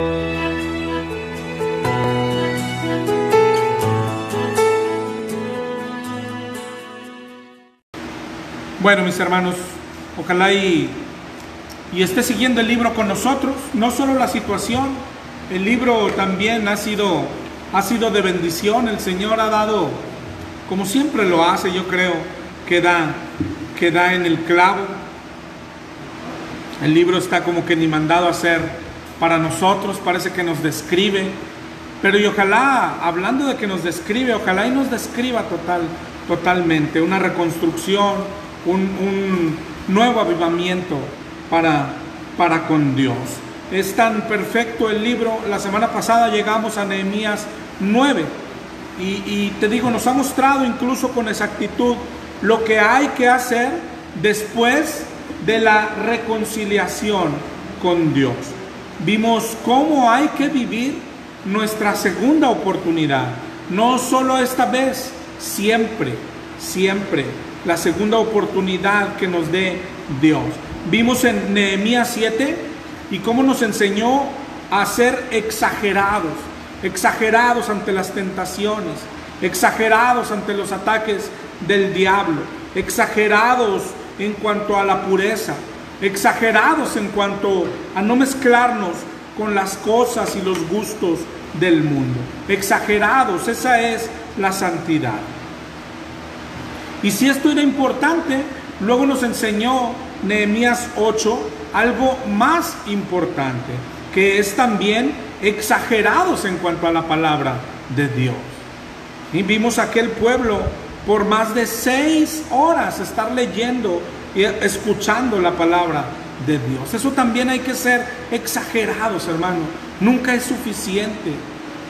Bueno, mis hermanos, ojalá y esté siguiendo el libro con nosotros. No solo la situación, el libro también ha sido de bendición. El Señor ha dado, como siempre lo hace, yo creo, que da en el clavo. El libro está como que ni mandado a ser para nosotros, parece que nos describe. Pero y ojalá, hablando de que nos describe, ojalá y nos describa totalmente, una reconstrucción, un nuevo avivamiento para con Dios. Es tan perfecto el libro. La semana pasada llegamos a Nehemías 9 y te digo, nos ha mostrado incluso con exactitud lo que hay que hacer después de la reconciliación con Dios. Vimos cómo hay que vivir nuestra segunda oportunidad, no solo esta vez, siempre la segunda oportunidad que nos dé Dios. Vimos en Nehemías 7 y cómo nos enseñó a ser exagerados ante las tentaciones, exagerados ante los ataques del diablo, exagerados en cuanto a la pureza, exagerados en cuanto a no mezclarnos con las cosas y los gustos del mundo. Exagerados, esa es la santidad. Y si esto era importante, luego nos enseñó Nehemías 8 algo más importante, que es también exagerados en cuanto a la palabra de Dios. Y vimos a aquel pueblo por más de 6 horas estar leyendo y escuchando la palabra de Dios. Eso también hay que ser exagerados, hermano. Nunca es suficiente.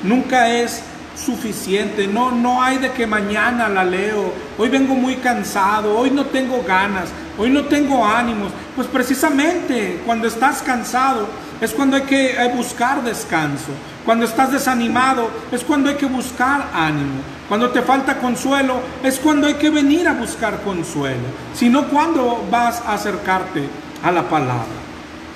Nunca es suficiente. No hay de que mañana la leo. Hoy vengo muy cansado. Hoy no tengo ganas. Hoy no tengo ánimos. Pues precisamente cuando estás cansado es cuando hay que buscar descanso. Cuando estás desanimado es cuando hay que buscar ánimo. Cuando te falta consuelo es cuando hay que venir a buscar consuelo. Si no, ¿cuándo vas a acercarte a la palabra?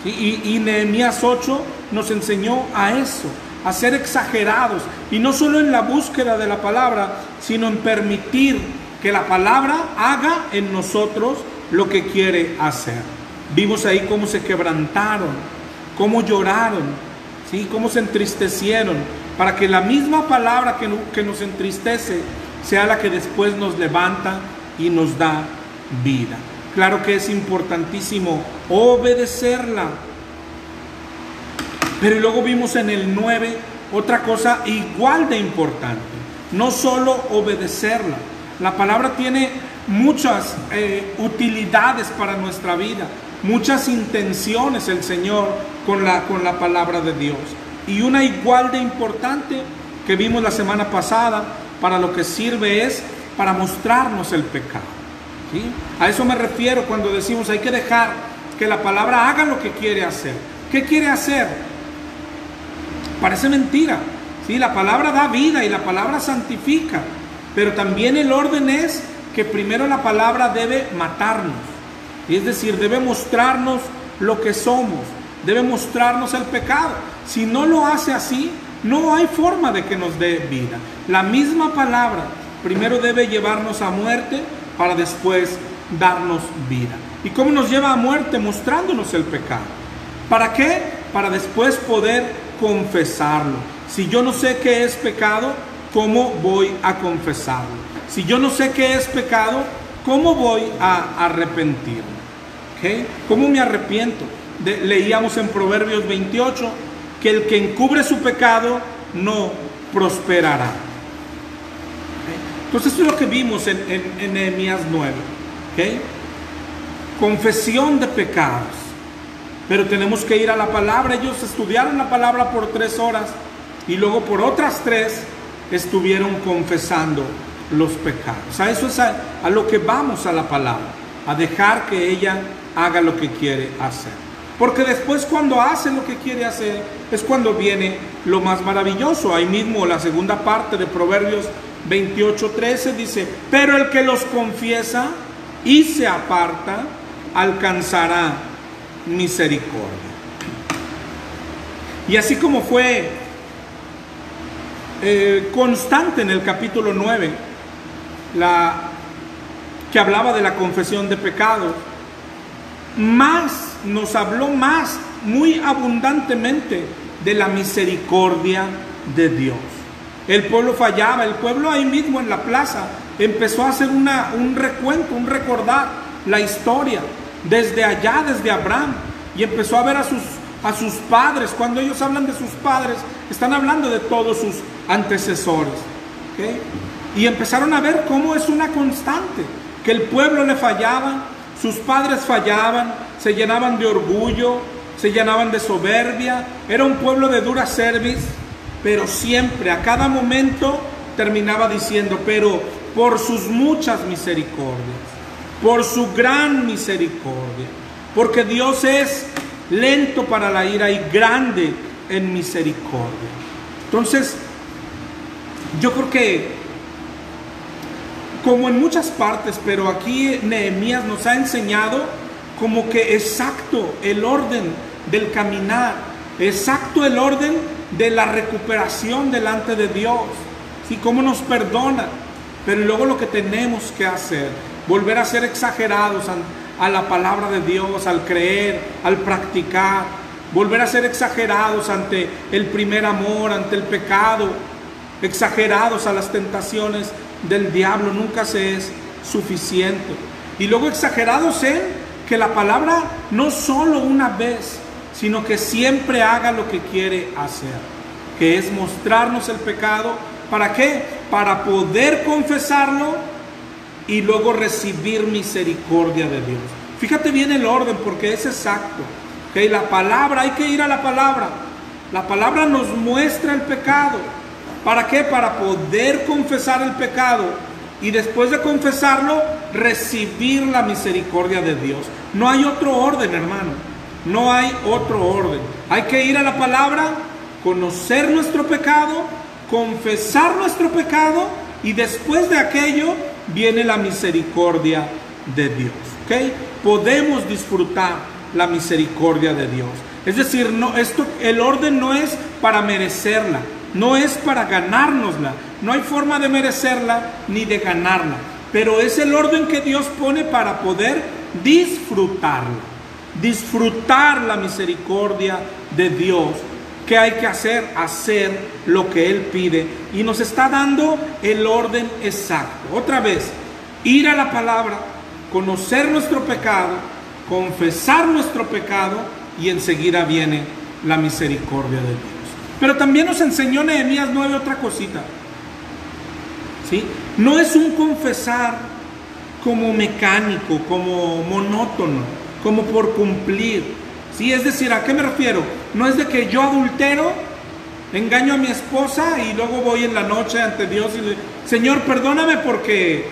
¿Sí? Y Nehemías 8 nos enseñó a eso, a ser exagerados, y no solo en la búsqueda de la palabra, sino en permitir que la palabra haga en nosotros lo que quiere hacer. Vimos ahí cómo se quebrantaron, cómo lloraron, ¿sí? Cómo se entristecieron, para que la misma palabra que nos entristece sea la que después nos levanta y nos da vida. Claro que es importantísimo obedecerla. Pero luego vimos en el 9 otra cosa igual de importante. No solo obedecerla. La palabra tiene muchas utilidades para nuestra vida. Muchas intenciones el Señor con la palabra de Dios. Y una igual de importante que vimos la semana pasada, para lo que sirve es para mostrarnos el pecado. ¿Sí? A eso me refiero cuando decimos hay que dejar que la palabra haga lo que quiere hacer. ¿Qué quiere hacer? Parece mentira, ¿sí? La palabra da vida y la palabra santifica, pero también el orden es que primero la palabra debe matarnos, y es decir, debe mostrarnos lo que somos, debe mostrarnos el pecado. Si no lo hace así, no hay forma de que nos dé vida. La misma palabra primero debe llevarnos a muerte para después darnos vida. ¿Y cómo nos lleva a muerte? Mostrándonos el pecado. ¿Para qué? Para después poder confesarlo. Si yo no sé qué es pecado, ¿cómo voy a confesarlo? Si yo no sé qué es pecado, ¿cómo voy a arrepentirme? ¿Okay? ¿Cómo me arrepiento? Leíamos en Proverbios 28 que el que encubre su pecado no prosperará. ¿Okay? Entonces eso es lo que vimos en Nehemías 9. ¿Okay? Confesión de pecados. Pero tenemos que ir a la palabra. Ellos estudiaron la palabra por 3 horas y luego por otras 3 estuvieron confesando los pecados. A eso es a lo que vamos a la palabra, a dejar que ella haga lo que quiere hacer. Porque después, cuando hace lo que quiere hacer, es cuando viene lo más maravilloso. Ahí mismo la segunda parte de Proverbios 28:13 dice: pero el que los confiesa y se aparta alcanzará misericordia. Y así como fue constante en el capítulo 9, que hablaba de la confesión de pecados, más nos habló más, muy abundantemente, de la misericordia de Dios. El pueblo fallaba, el pueblo ahí mismo en la plaza empezó a hacer un recuento, un recordar la historia desde allá, desde Abraham, y empezó a ver a sus padres. Cuando ellos hablan de sus padres, están hablando de todos sus antecesores, ¿okay? Y empezaron a ver cómo es una constante, que el pueblo le fallaba, sus padres fallaban, se llenaban de orgullo, se llenaban de soberbia, era un pueblo de dura cerviz, pero siempre, a cada momento, terminaba diciendo: pero por sus muchas misericordias, por su gran misericordia, porque Dios es lento para la ira y grande en misericordia. Entonces, yo creo que, como en muchas partes, pero aquí Nehemías nos ha enseñado como que exacto el orden del caminar, exacto el orden de la recuperación delante de Dios, ¿sí? Cómo nos perdona, pero luego lo que tenemos que hacer, volver a ser exagerados a la palabra de Dios, al creer, al practicar, volver a ser exagerados ante el primer amor, ante el pecado, exagerados a las tentaciones del diablo. Nunca se es suficiente. Y luego exagerados en que la palabra no solo una vez, sino que siempre haga lo que quiere hacer, que es mostrarnos el pecado. ¿Para qué? Para poder confesarlo y luego recibir misericordia de Dios. Fíjate bien el orden, porque es exacto. ¿Okay? La palabra, hay que ir a la palabra. La palabra nos muestra el pecado. ¿Para qué? Para poder confesar el pecado y después de confesarlo, recibir la misericordia de Dios. No hay otro orden, hermano. No hay otro orden. Hay que ir a la palabra, conocer nuestro pecado, confesar nuestro pecado, y después de aquello viene la misericordia de Dios. ¿Okay? Podemos disfrutar la misericordia de Dios. Es decir, el orden no es para merecerla, no es para ganárnosla. No hay forma de merecerla ni de ganarla, pero es el orden que Dios pone para poder disfrutarla. Disfrutar la misericordia de Dios. ¿Qué hay que hacer? Hacer lo que Él pide, y nos está dando el orden exacto. Otra vez, ir a la palabra, conocer nuestro pecado, confesar nuestro pecado, y enseguida viene la misericordia de Dios. Pero también nos enseñó Nehemías 9 otra cosita, ¿sí? No es un confesar como mecánico, como monótono, como por cumplir, ¿sí? Es decir, ¿a qué me refiero? No es de que yo adultero, engaño a mi esposa y luego voy en la noche ante Dios y le digo: Señor, perdóname porque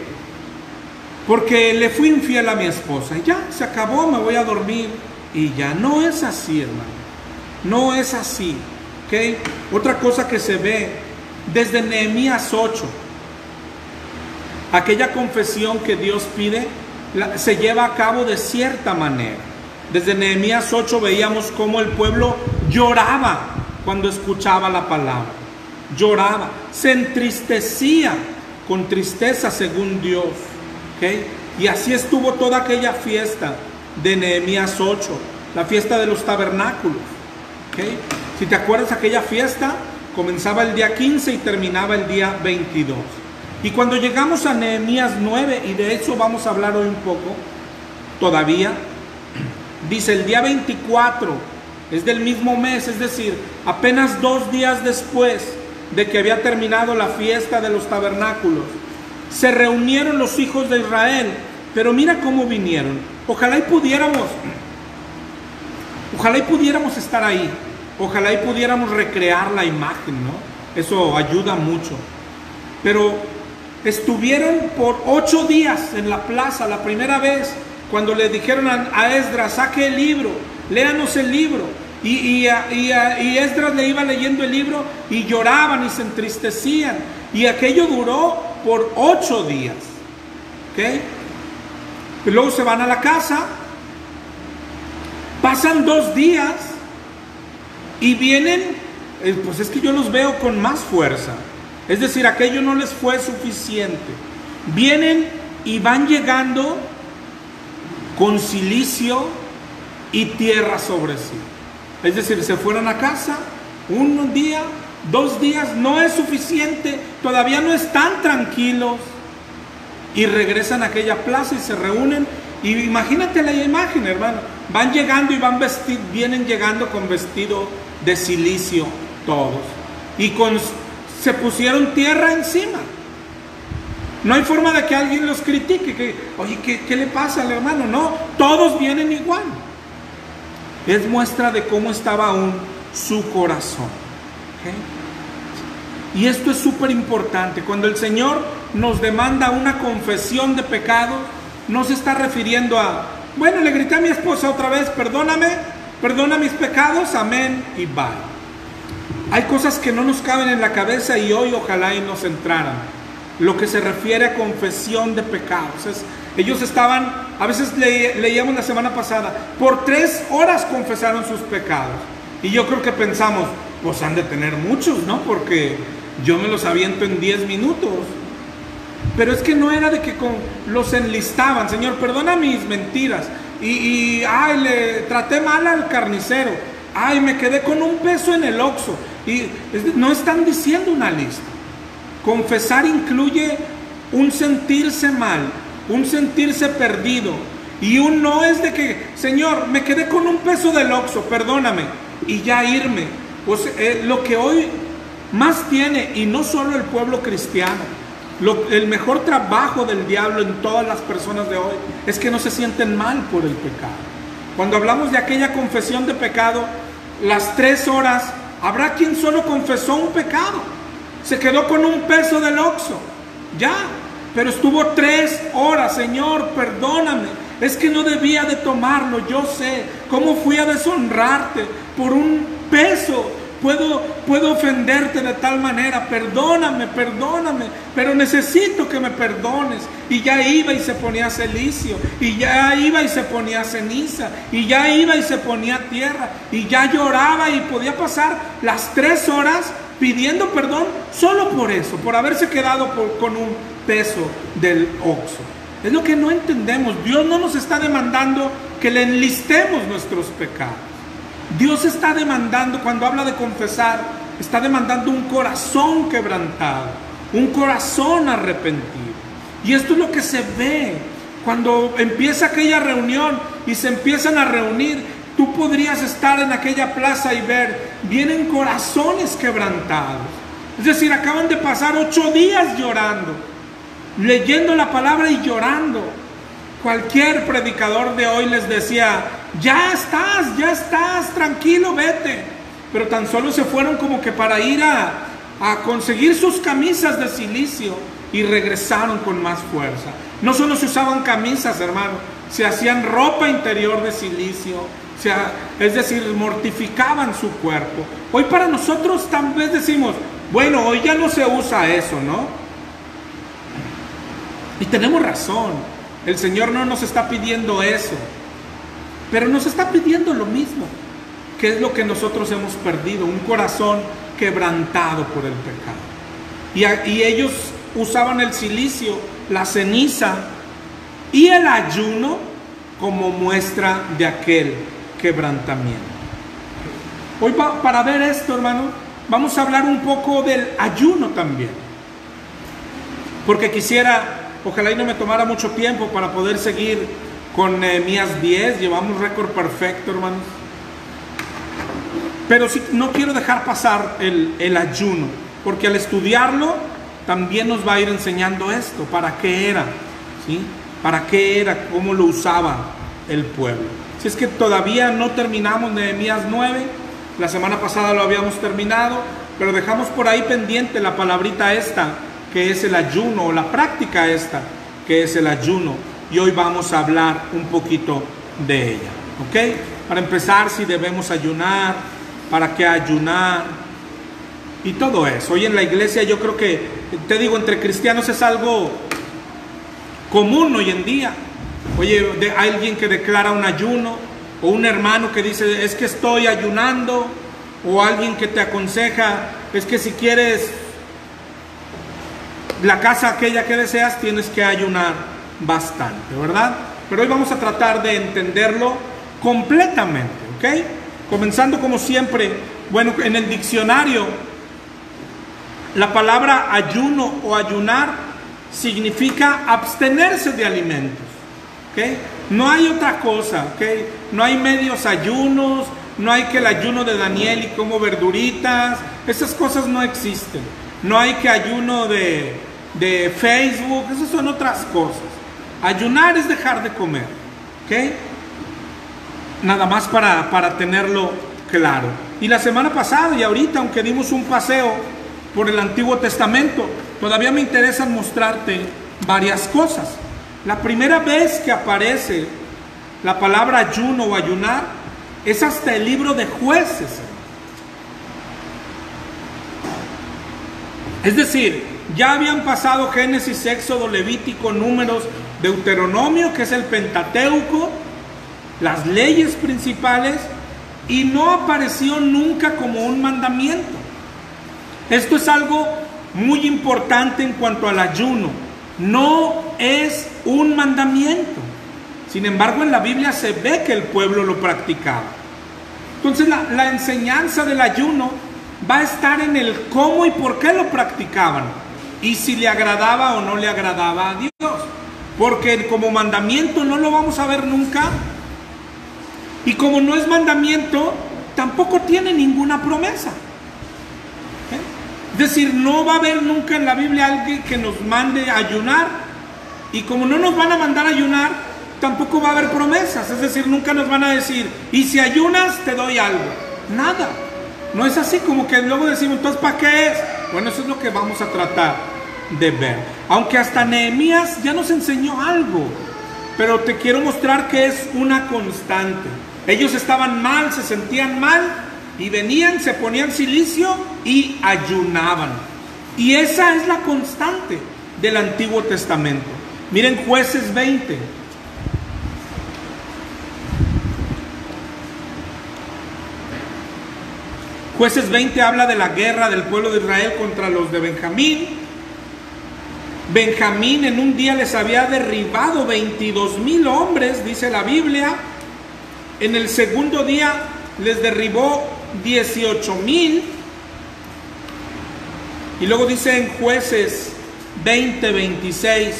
le fui infiel a mi esposa. Y ya, se acabó, me voy a dormir. Y ya no es así, hermano. No es así. ¿Okay? Otra cosa que se ve desde Nehemías 8, aquella confesión que Dios pide se lleva a cabo de cierta manera. Desde Nehemías 8 veíamos cómo el pueblo lloraba cuando escuchaba la palabra. Lloraba, se entristecía con tristeza según Dios. ¿Okay? Y así estuvo toda aquella fiesta de Nehemías 8, la fiesta de los tabernáculos. ¿Okay? Si te acuerdas, aquella fiesta comenzaba el día 15 y terminaba el día 22. Y cuando llegamos a Nehemías 9, y de eso vamos a hablar hoy un poco todavía, dice el día 24, es del mismo mes, es decir, apenas 2 días después de que había terminado la fiesta de los tabernáculos, se reunieron los hijos de Israel. Pero mira cómo vinieron. Ojalá y pudiéramos estar ahí. Ojalá y pudiéramos recrear la imagen, ¿no? Eso ayuda mucho. Pero estuvieron por 8 días en la plaza. La primera vez, cuando le dijeron a Esdras: saque el libro, léanos el libro. Y Esdras le iba leyendo el libro y lloraban y se entristecían. Y aquello duró por 8 días. ¿Okay? Y luego se van a la casa. Pasan 2 días y vienen, pues es que yo los veo con más fuerza. Es decir, aquello no les fue suficiente. Vienen y van llegando con cilicio y tierra sobre sí. Es decir, se fueron a casa, un día, 2 días, no es suficiente, todavía no están tranquilos, y regresan a aquella plaza y se reúnen. Y imagínate la imagen, hermano, van llegando y vienen llegando con vestido de cilicio todos, y se pusieron tierra encima. No hay forma de que alguien los critique, que, oye, ¿qué le pasa al hermano? No, todos vienen igual. Es muestra de cómo estaba aún su corazón. ¿Okay? Y esto es súper importante. Cuando el Señor nos demanda una confesión de pecados, no se está refiriendo a, bueno, le grité a mi esposa otra vez, perdóname, perdona mis pecados, amén y bye. Hay cosas que no nos caben en la cabeza y hoy ojalá y nos entraran. Lo que se refiere a confesión de pecados. Ellos estaban, a veces leíamos la semana pasada, por 3 horas confesaron sus pecados. Y yo creo que pensamos, pues han de tener muchos, ¿no? Porque yo me los aviento en 10 minutos. Pero es que no era de que los enlistaban, Señor, perdona mis mentiras. Ay, le traté mal al carnicero. Ay, me quedé con un peso en el Oxxo. Y no están diciendo una lista. Confesar incluye un sentirse mal, un sentirse perdido. Y un no es de que, Señor, me quedé con un peso del Oxxo, perdóname, y ya irme. Pues lo que hoy más tiene, y no solo el pueblo cristiano, el mejor trabajo del diablo en todas las personas de hoy es que no se sienten mal por el pecado. Cuando hablamos de aquella confesión de pecado, las 3 horas, habrá quien solo confesó un pecado, se quedó con un peso del Oxxo, ya, pero estuvo 3 horas, Señor, perdóname, es que no debía de tomarlo, yo sé, cómo fui a deshonrarte por un peso, puedo ofenderte de tal manera, perdóname, pero necesito que me perdones. Y ya iba y se ponía cilicio, y ya iba y se ponía ceniza, y ya iba y se ponía tierra, y ya lloraba y podía pasar las 3 horas pidiendo perdón solo por eso, por haberse quedado con un peso del Oxxo. Es lo que no entendemos. Dios no nos está demandando que le enlistemos nuestros pecados. Dios está demandando, cuando habla de confesar, está demandando un corazón quebrantado, un corazón arrepentido. Y esto es lo que se ve cuando empieza aquella reunión y se empiezan a reunir. Tú podrías estar en aquella plaza y ver, vienen corazones quebrantados. Es decir, acaban de pasar 8 días llorando, leyendo la palabra y llorando. Cualquier predicador de hoy les decía, ya estás, tranquilo, vete. Pero tan solo se fueron como que para ir a conseguir sus camisas de cilicio y regresaron con más fuerza. No solo se usaban camisas, hermano, se hacían ropa interior de cilicio, es decir, mortificaban su cuerpo. Hoy para nosotros tal vez decimos, bueno, hoy ya no se usa eso, ¿no? Y tenemos razón. El Señor no nos está pidiendo eso, pero nos está pidiendo lo mismo, que es lo que nosotros hemos perdido, un corazón quebrantado por el pecado. Y ellos usaban el cilicio, la ceniza y el ayuno como muestra de aquel quebrantamiento. Hoy para ver esto, hermano, vamos a hablar un poco del ayuno también, porque quisiera, ojalá y no me tomara mucho tiempo para poder seguir con Nehemías 10. Llevamos récord perfecto, hermanos. Pero sí, no quiero dejar pasar el ayuno, porque al estudiarlo también nos va a ir enseñando esto, para qué era, ¿sí? Para qué era, cómo lo usaba el pueblo. Si es que todavía no terminamos Nehemías 9, la semana pasada lo habíamos terminado, pero dejamos por ahí pendiente la palabrita esta, que es el ayuno, o la práctica esta, que es el ayuno. Y hoy vamos a hablar un poquito de ella, ¿ok? Para empezar, si debemos ayunar, para qué ayunar, y todo eso. Hoy en la iglesia yo creo que, te digo, entre cristianos es algo común hoy en día. Oye, alguien que declara un ayuno, o un hermano que dice, es que estoy ayunando, o alguien que te aconseja, es que si quieres la casa aquella que deseas, tienes que ayunar bastante, ¿verdad? Pero hoy vamos a tratar de entenderlo completamente, ¿ok? Comenzando como siempre, bueno, en el diccionario, la palabra ayuno o ayunar significa abstenerse de alimentos, ¿ok? No hay otra cosa, ¿ok? No hay medios ayunos, no hay que el ayuno de Daniel y como verduritas, esas cosas no existen. No hay que ayuno de Facebook, esas son otras cosas. Ayunar es dejar de comer, ¿ok? Nada más para tenerlo claro. Y la semana pasada y ahorita, aunque dimos un paseo por el Antiguo Testamento, todavía me interesa mostrarte varias cosas. La primera vez que aparece la palabra ayuno o ayunar es hasta el libro de Jueces. Es decir, ya habían pasado Génesis, Éxodo, Levítico, Números, Deuteronomio, que es el Pentateuco, las leyes principales, y no apareció nunca como un mandamiento. Esto es algo muy importante en cuanto al ayuno. No es un mandamiento. Sin embargo, en la Biblia se ve que el pueblo lo practicaba. Entonces, la enseñanza del ayuno va a estar en el cómo y por qué lo practicaban, y si le agradaba o no le agradaba a Dios. Porque como mandamiento no lo vamos a ver nunca, y como no es mandamiento, tampoco tiene ninguna promesa. Es decir, no va a haber nunca en la Biblia alguien que nos mande a ayunar, y como no nos van a mandar a ayunar, tampoco va a haber promesas. Es decir, nunca nos van a decir, y si ayunas te doy algo. Nada. No es así, como que luego decimos, entonces ¿para qué es? Bueno, eso es lo que vamos a tratar de ver. Aunque hasta Nehemías ya nos enseñó algo, pero te quiero mostrar que es una constante. Ellos estaban mal, se sentían mal, y venían, se ponían cilicio y ayunaban. Y esa es la constante del Antiguo Testamento. Miren Jueces 20. Jueces 20 habla de la guerra del pueblo de Israel contra los de Benjamín. Benjamín en un día les había derribado 22,000 hombres, dice la Biblia. En el segundo día les derribó 18,000. Y luego dice en Jueces 20:26,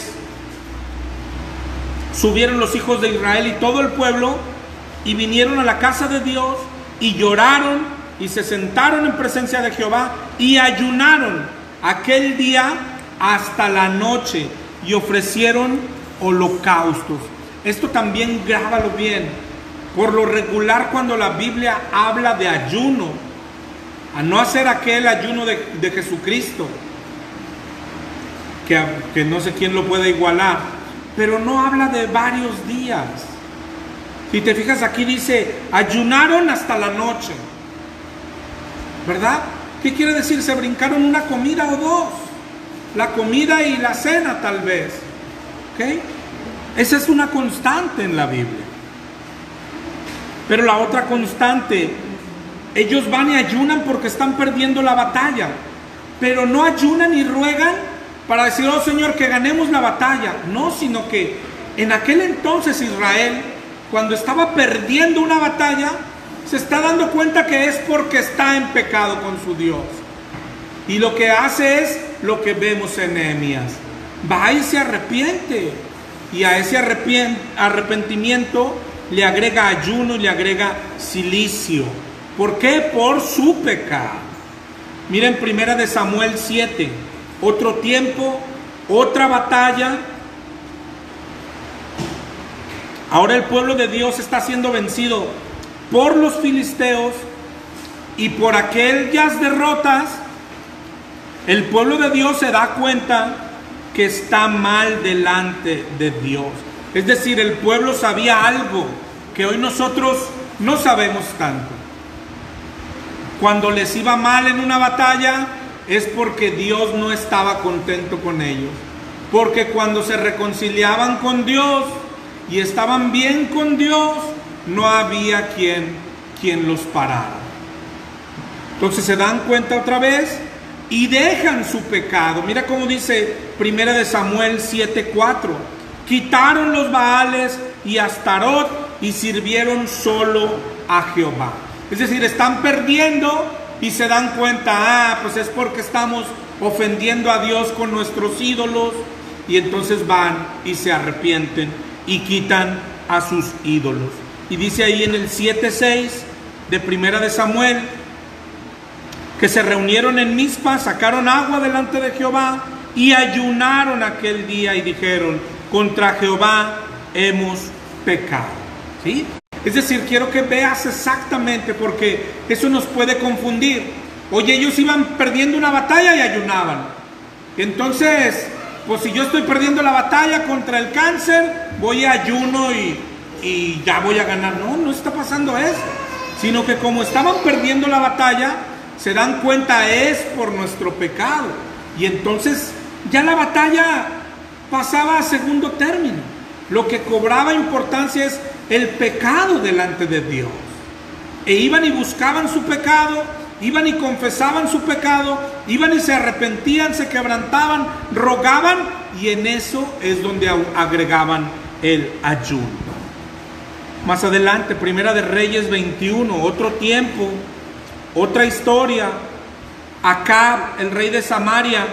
subieron los hijos de Israel y todo el pueblo y vinieron a la casa de Dios y lloraron y se sentaron en presencia de Jehová y ayunaron aquel día hasta la noche y ofrecieron holocaustos. Esto también grábalo bien. Por lo regular, cuando la Biblia habla de ayuno, a no hacer aquel ayuno de Jesucristo, que no sé quién lo puede igualar, pero no habla de varios días. Si te fijas, aquí dice ayunaron hasta la noche, ¿verdad? ¿Qué quiere decir? Se brincaron una comida o dos, la comida y la cena tal vez, ¿ok? Esa es una constante en la Biblia. Pero la otra constante, ellos van y ayunan porque están perdiendo la batalla, pero no ayunan y ruegan para decir, oh Señor, que ganemos la batalla. No, sino que en aquel entonces Israel, cuando estaba perdiendo una batalla, se está dando cuenta que es porque está en pecado con su Dios. Y lo que hace es lo que vemos en Nehemías. Va y se arrepiente. Y a ese arrepentimiento le agrega ayuno y le agrega cilicio. ¿Por qué? Por su pecado. Miren 1 Samuel 7. Otro tiempo, otra batalla. Ahora el pueblo de Dios está siendo vencido por los filisteos, y por aquellas derrotas el pueblo de Dios se da cuenta que está mal delante de Dios. Es decir, el pueblo sabía algo que hoy nosotros no sabemos tanto. Cuando les iba mal en una batalla es porque Dios no estaba contento con ellos. Porque cuando se reconciliaban con Dios y estaban bien con Dios, no había quien los parara. Entonces se dan cuenta otra vez y dejan su pecado. Mira cómo dice 1 Samuel 7:4. Quitaron los Baales y Astarot y sirvieron solo a Jehová. Es decir, están perdiendo y se dan cuenta, pues es porque estamos ofendiendo a Dios con nuestros ídolos. Y entonces van y se arrepienten y quitan a sus ídolos. Y dice ahí en el 7:6 de 1 Samuel, que se reunieron en Mizpa, sacaron agua delante de Jehová y ayunaron aquel día y dijeron: contra Jehová hemos pecado. ¿Sí? Es decir, quiero que veas exactamente, porque eso nos puede confundir. Oye, ellos iban perdiendo una batalla y ayunaban. Entonces, pues si yo estoy perdiendo la batalla contra el cáncer, voy a ayuno y ya voy a ganar. No, no está pasando eso. Sino que como estaban perdiendo la batalla, se dan cuenta es por nuestro pecado. Y entonces ya la batalla pasaba a segundo término. Lo que cobraba importancia es el pecado delante de Dios. E iban y buscaban su pecado, iban y confesaban su pecado, iban y se arrepentían, se quebrantaban, rogaban, y en eso es donde agregaban el ayuno. Más adelante, 1 de Reyes 21, otro tiempo, otra historia. Acab, el rey de Samaria,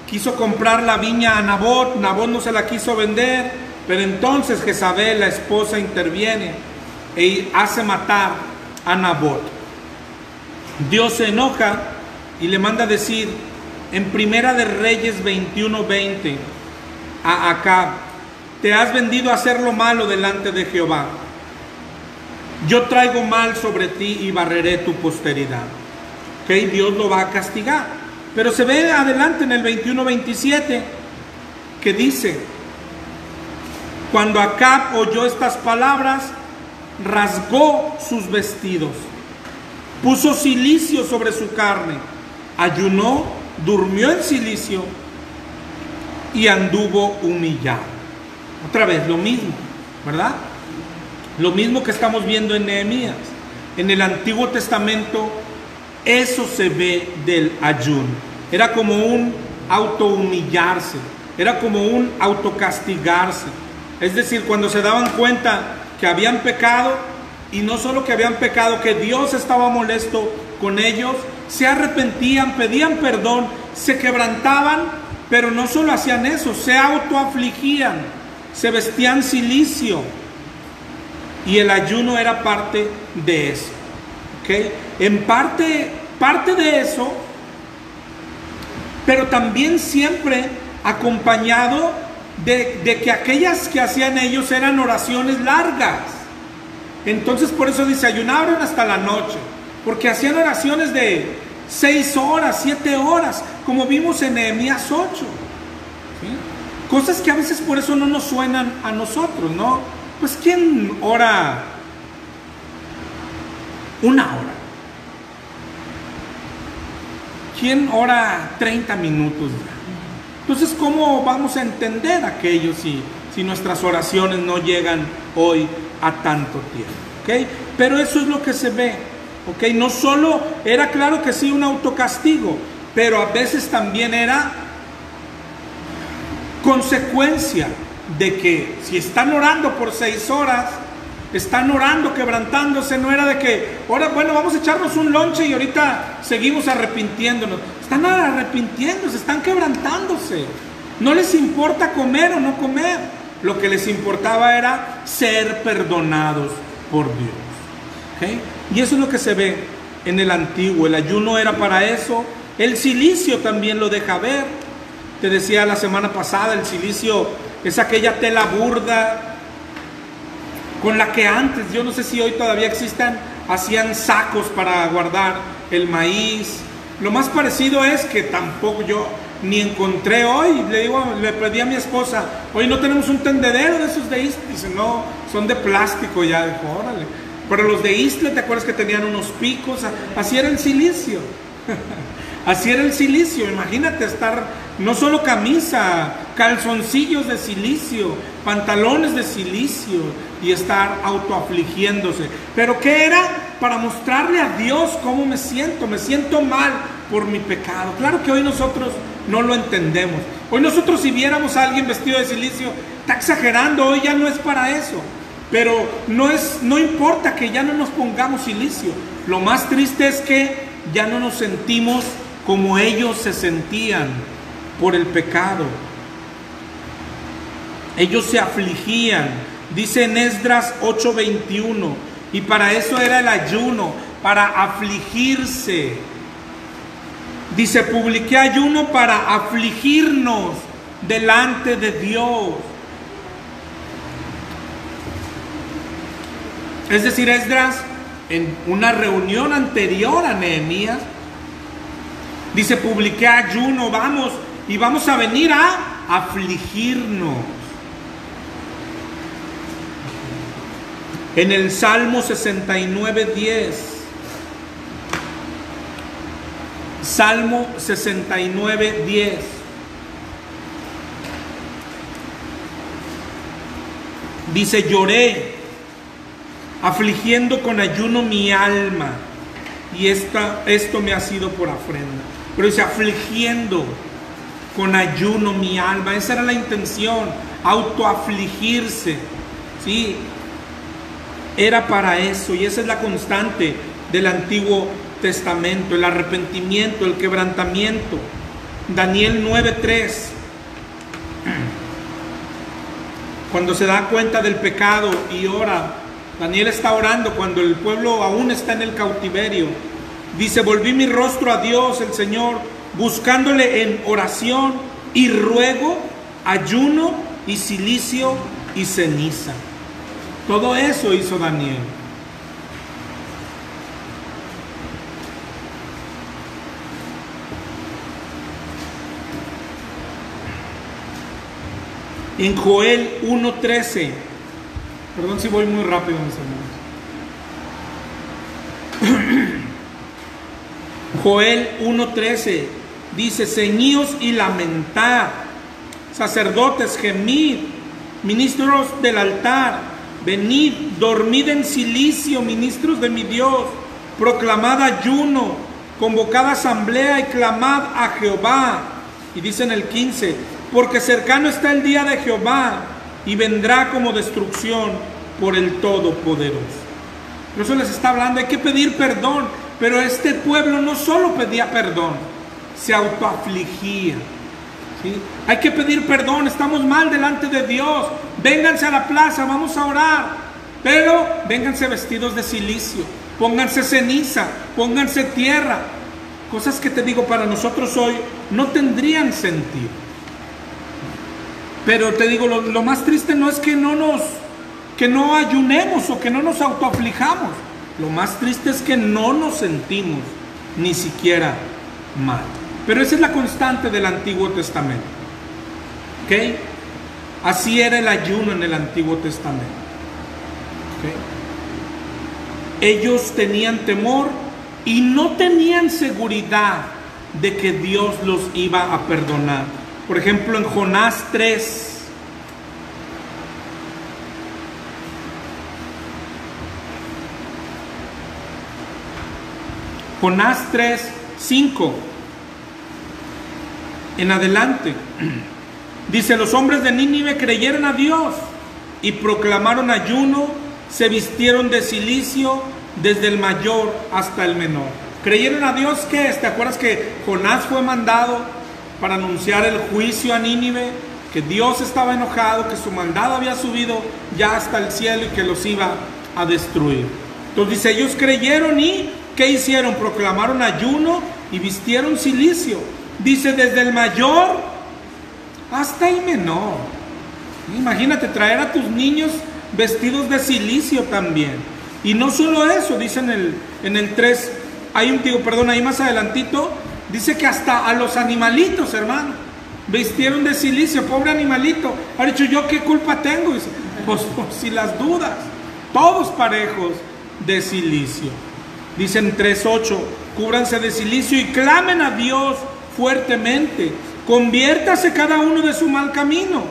quiso comprar la viña a Nabot. Nabot no se la quiso vender, pero entonces Jezabel, la esposa, interviene e hace matar a Nabot. Dios se enoja y le manda decir en 1 de Reyes 21:20 a Acab: te has vendido a hacer lo malo delante de Jehová. Yo traigo mal sobre ti y barreré tu posteridad. ¿Okay? Dios lo va a castigar. Pero se ve adelante en el 21:27 que dice: cuando Acab oyó estas palabras, rasgó sus vestidos, puso cilicio sobre su carne, ayunó, durmió en cilicio y anduvo humillado. Otra vez lo mismo, ¿verdad? Lo mismo que estamos viendo en Nehemías. En el Antiguo Testamento eso se ve del ayuno. Era como un autohumillarse, era como un autocastigarse. Es decir, cuando se daban cuenta que habían pecado, y no solo que habían pecado, que Dios estaba molesto con ellos, se arrepentían, pedían perdón, se quebrantaban, pero no solo hacían eso, se autoafligían, se vestían cilicio, y el ayuno era parte de eso. ¿Okay? En parte de eso, pero también siempre acompañado de que aquellas que hacían ellos eran oraciones largas. Entonces por eso dice, ayunaron hasta la noche, porque hacían oraciones de 6 horas, 7 horas, como vimos en Nehemías 8. ¿Sí? Cosas que a veces por eso no nos suenan a nosotros, ¿no? Pues ¿quién ora 1 hora? ¿Quién ora 30 minutos? Entonces, ¿cómo vamos a entender aquello si nuestras oraciones no llegan hoy a tanto tiempo? ¿Okay? Pero eso es lo que se ve. ¿Okay? No solo era, claro que sí, un autocastigo, pero a veces también era consecuencia de que si están orando por 6 horas, están orando, quebrantándose, no era de que, ahora, bueno, vamos a echarnos un lonche y ahorita seguimos arrepintiéndonos. Están arrepintiéndose, están quebrantándose. No les importa comer o no comer. Lo que les importaba era ser perdonados por Dios. ¿Okay? Y eso es lo que se ve en el antiguo. El ayuno era para eso. El cilicio también lo deja ver. Te decía la semana pasada, el cilicio es aquella tela burda con la que antes, yo no sé si hoy todavía existan, hacían sacos para guardar el maíz. Lo más parecido es que tampoco yo ni encontré hoy. Le pedí a mi esposa, hoy no tenemos un tendedero de esos de Istle. Dice, no, son de plástico. Ya dijo, órale. Pero los de Istle, ¿te acuerdas que tenían unos picos? Así era el silicio. Así era el silicio. Imagínate estar, no solo camisa, calzoncillos de silicio, pantalones de silicio, y estar autoafligiéndose. ¿Pero qué era? para mostrarle a Dios cómo me siento mal por mi pecado. Claro que hoy nosotros no lo entendemos. Hoy nosotros, si viéramos a alguien vestido de cilicio, está exagerando, hoy ya no es para eso. Pero no importa que ya no nos pongamos cilicio. Lo más triste es que ya no nos sentimos como ellos se sentían por el pecado. Ellos se afligían. Dice en Esdras 8:21, y para eso era el ayuno, para afligirse. Dice, publiqué ayuno para afligirnos delante de Dios. Es decir, Esdras, en una reunión anterior a Nehemías, dice, publiqué ayuno, vamos a venir a afligirnos. En el Salmo 69:10, Salmo 69:10, dice, lloré, afligiendo con ayuno mi alma, y esto me ha sido por afrenta. Pero dice, afligiendo con ayuno mi alma. Esa era la intención, autoafligirse, ¿sí? Era para eso, y esa es la constante del Antiguo Testamento, el arrepentimiento, el quebrantamiento. Daniel 9:3, cuando se da cuenta del pecado y ora, Daniel está orando cuando el pueblo aún está en el cautiverio. Dice, volví mi rostro a Dios, el Señor, buscándole en oración y ruego, ayuno y cilicio y ceniza. Todo eso hizo Daniel. En Joel 1:13, perdón si voy muy rápido, mis hermanos. Joel 1:13 dice, ceñíos y lamentad, sacerdotes, gemid, ministros del altar, venid, dormid en cilicio, ministros de mi Dios, proclamad ayuno, convocad asamblea y clamad a Jehová. Y dice en el 15, porque cercano está el día de Jehová y vendrá como destrucción por el Todopoderoso. Por eso les está hablando, hay que pedir perdón, pero este pueblo no solo pedía perdón, se autoafligía. ¿Sí? Hay que pedir perdón, estamos mal delante de Dios, vénganse a la plaza, vamos a orar, pero vénganse vestidos de cilicio, pónganse ceniza, pónganse tierra, cosas que te digo para nosotros hoy no tendrían sentido. Pero te digo, lo más triste no es que no ayunemos o que no nos autoaflijamos, lo más triste es que no nos sentimos ni siquiera mal. Pero esa es la constante del Antiguo Testamento. ¿Ok? Así era el ayuno en el Antiguo Testamento. ¿Ok? Ellos tenían temor y no tenían seguridad de que Dios los iba a perdonar. Por ejemplo, en Jonás 3. Jonás 3:5 en adelante, dice, los hombres de Nínive creyeron a Dios y proclamaron ayuno, se vistieron de cilicio desde el mayor hasta el menor. ¿Creyeron a Dios qué es? ¿Te acuerdas que Jonás fue mandado para anunciar el juicio a Nínive? Que Dios estaba enojado, que su mandado había subido ya hasta el cielo y que los iba a destruir. Entonces dice, ellos creyeron y ¿qué hicieron? Proclamaron ayuno y vistieron cilicio. Dice, desde el mayor hasta el menor. Imagínate traer a tus niños vestidos de cilicio también. Y no solo eso, dice en el 3, ahí más adelantito, dice que hasta a los animalitos, hermano, vistieron de silicio, pobre animalito. Ha dicho, ¿yo qué culpa tengo? Dice, pues si las dudas, todos parejos de silicio. Dicen 3:8, cúbranse de silicio y clamen a Dios fuertemente, conviértase cada uno de su mal camino,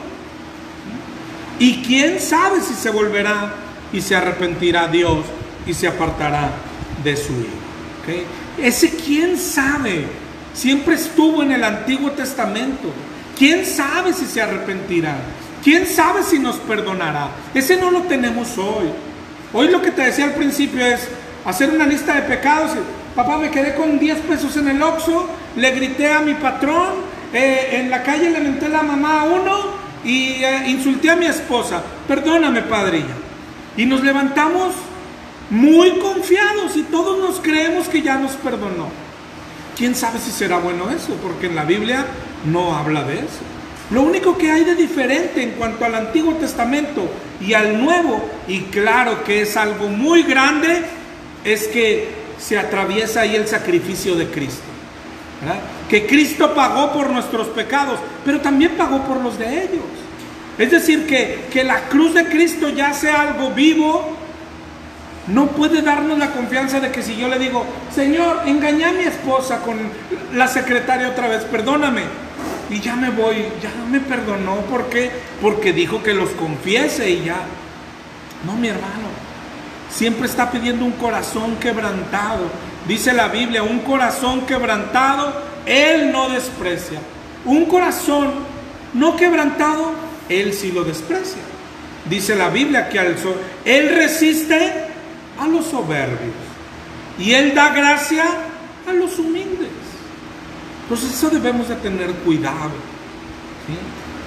y quién sabe si se volverá y se arrepentirá Dios y se apartará de su Hijo. ¿Okay? Ese quién sabe, siempre estuvo en el Antiguo Testamento. ¿Quién sabe si se arrepentirá? ¿Quién sabe si nos perdonará? Ese no lo tenemos hoy. Hoy lo que te decía al principio es hacer una lista de pecados. Papá, me quedé con 10 pesos en el Oxxo, le grité a mi patrón, en la calle le menté la mamá a uno y insulté a mi esposa. Perdóname, padre. Y nos levantamos muy confiados y todos nos creemos que ya nos perdonó. ¿Quién sabe si será bueno eso? Porque en la Biblia no habla de eso. Lo único que hay de diferente en cuanto al Antiguo Testamento y al Nuevo, y claro que es algo muy grande, es que se atraviesa ahí el sacrificio de Cristo, ¿verdad? Que Cristo pagó por nuestros pecados, pero también pagó por los de ellos. Es decir, que la cruz de Cristo ya sea algo vivo, no puede darnos la confianza de que si yo le digo, Señor, engañé a mi esposa con la secretaria otra vez, perdóname, y ya me voy, ya me perdonó. ¿Por qué? Porque dijo que los confiese y ya. No, mi hermano, siempre está pidiendo un corazón quebrantado. Dice la Biblia, un corazón quebrantado, Él no desprecia. Un corazón no quebrantado, Él sí lo desprecia. Dice la Biblia que Él resiste a los soberbios y Él da gracia a los humildes. Entonces eso debemos de tener cuidado,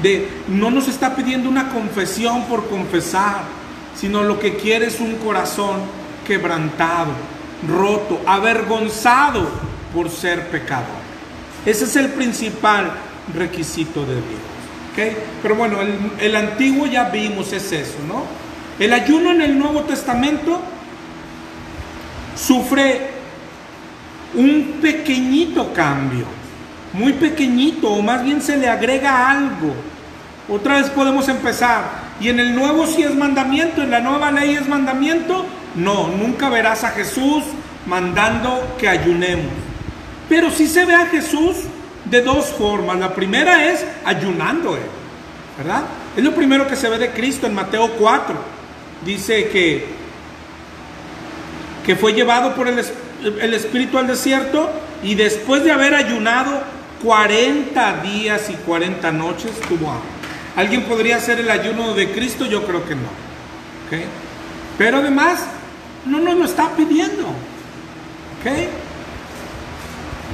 ¿sí? No nos está pidiendo una confesión por confesar, sino lo que quiere es un corazón quebrantado, roto, avergonzado por ser pecador. Ese es el principal requisito de Dios, ¿okay? Pero bueno, el antiguo ya vimos, es eso, ¿no? El ayuno en el Nuevo Testamento sufre un pequeñito cambio, muy pequeñito, o más bien se le agrega algo. Otra vez podemos empezar. Y en el nuevo sí es mandamiento, en la nueva ley es mandamiento. No, nunca verás a Jesús mandando que ayunemos. Pero sí se ve a Jesús de dos formas. La primera es ayunando Él, ¿verdad? Es lo primero que se ve de Cristo en Mateo 4. Dice que fue llevado por el Espíritu al desierto y después de haber ayunado 40 días y 40 noches tuvo hambre. ¿Alguien podría hacer el ayuno de Cristo? Yo creo que no, ¿okay? Pero además no nos lo está pidiendo, ¿okay?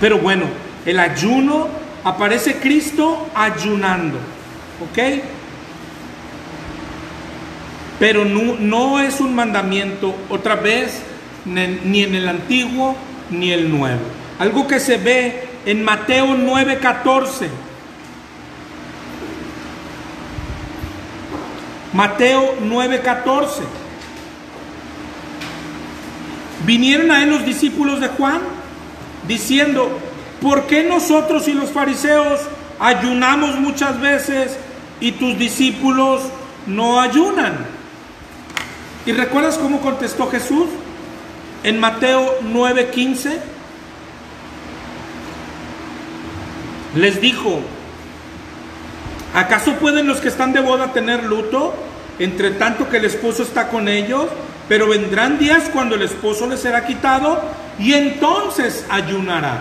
Pero bueno, el ayuno, aparece Cristo ayunando, ¿ok? Pero no es un mandamiento, otra vez, ni en el Antiguo ni el Nuevo. Algo que se ve en Mateo 9:14. Mateo 9:14. Vinieron a él los discípulos de Juan diciendo: ¿por qué nosotros y los fariseos ayunamos muchas veces y tus discípulos no ayunan? ¿Y recuerdas cómo contestó Jesús? En Mateo 9:15 les dijo: ¿acaso pueden los que están de boda tener luto, entre tanto que el esposo está con ellos? Pero vendrán días cuando el esposo les será quitado y entonces ayunarán.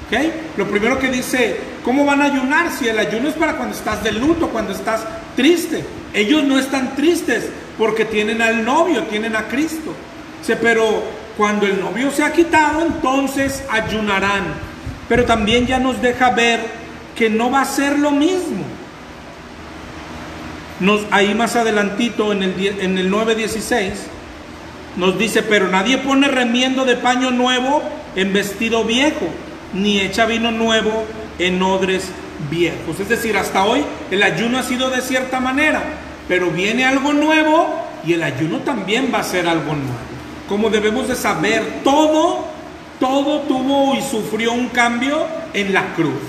¿Okay? Lo primero que dice, ¿cómo van a ayunar? Si el ayuno es para cuando estás de luto, cuando estás triste. Ellos no están tristes porque tienen al novio, tienen a Cristo. Pero cuando el novio se ha quitado, entonces ayunarán. Pero también ya nos deja ver que no va a ser lo mismo. Ahí más adelantito en el 9:16 nos dice: pero nadie pone remiendo de paño nuevo en vestido viejo, ni echa vino nuevo en odres viejos. Es decir, hasta hoy el ayuno ha sido de cierta manera, pero viene algo nuevo y el ayuno también va a ser algo nuevo. Como debemos de saber, todo tuvo y sufrió un cambio en la cruz.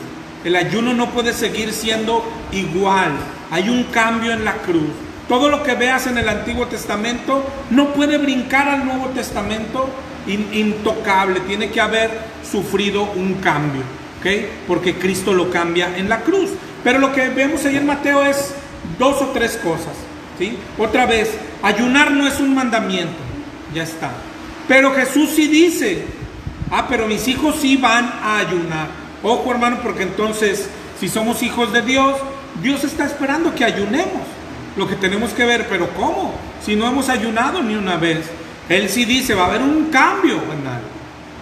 El ayuno no puede seguir siendo igual. Hay un cambio en la cruz. Todo lo que veas en el Antiguo Testamento no puede brincar al Nuevo Testamento intocable. Tiene que haber sufrido un cambio, ¿okay? Porque Cristo lo cambia en la cruz. Pero lo que vemos ahí en Mateo es 2 o 3 cosas, ¿sí? Otra vez, ayunar no es un mandamiento. Ya está. Pero Jesús sí dice, pero mis hijos sí van a ayunar. Ojo, hermano, porque entonces, si somos hijos de Dios, Dios está esperando que ayunemos. Lo que tenemos que ver, pero ¿cómo? Si no hemos ayunado ni una vez. Él sí dice, va a haber un cambio, ¿verdad?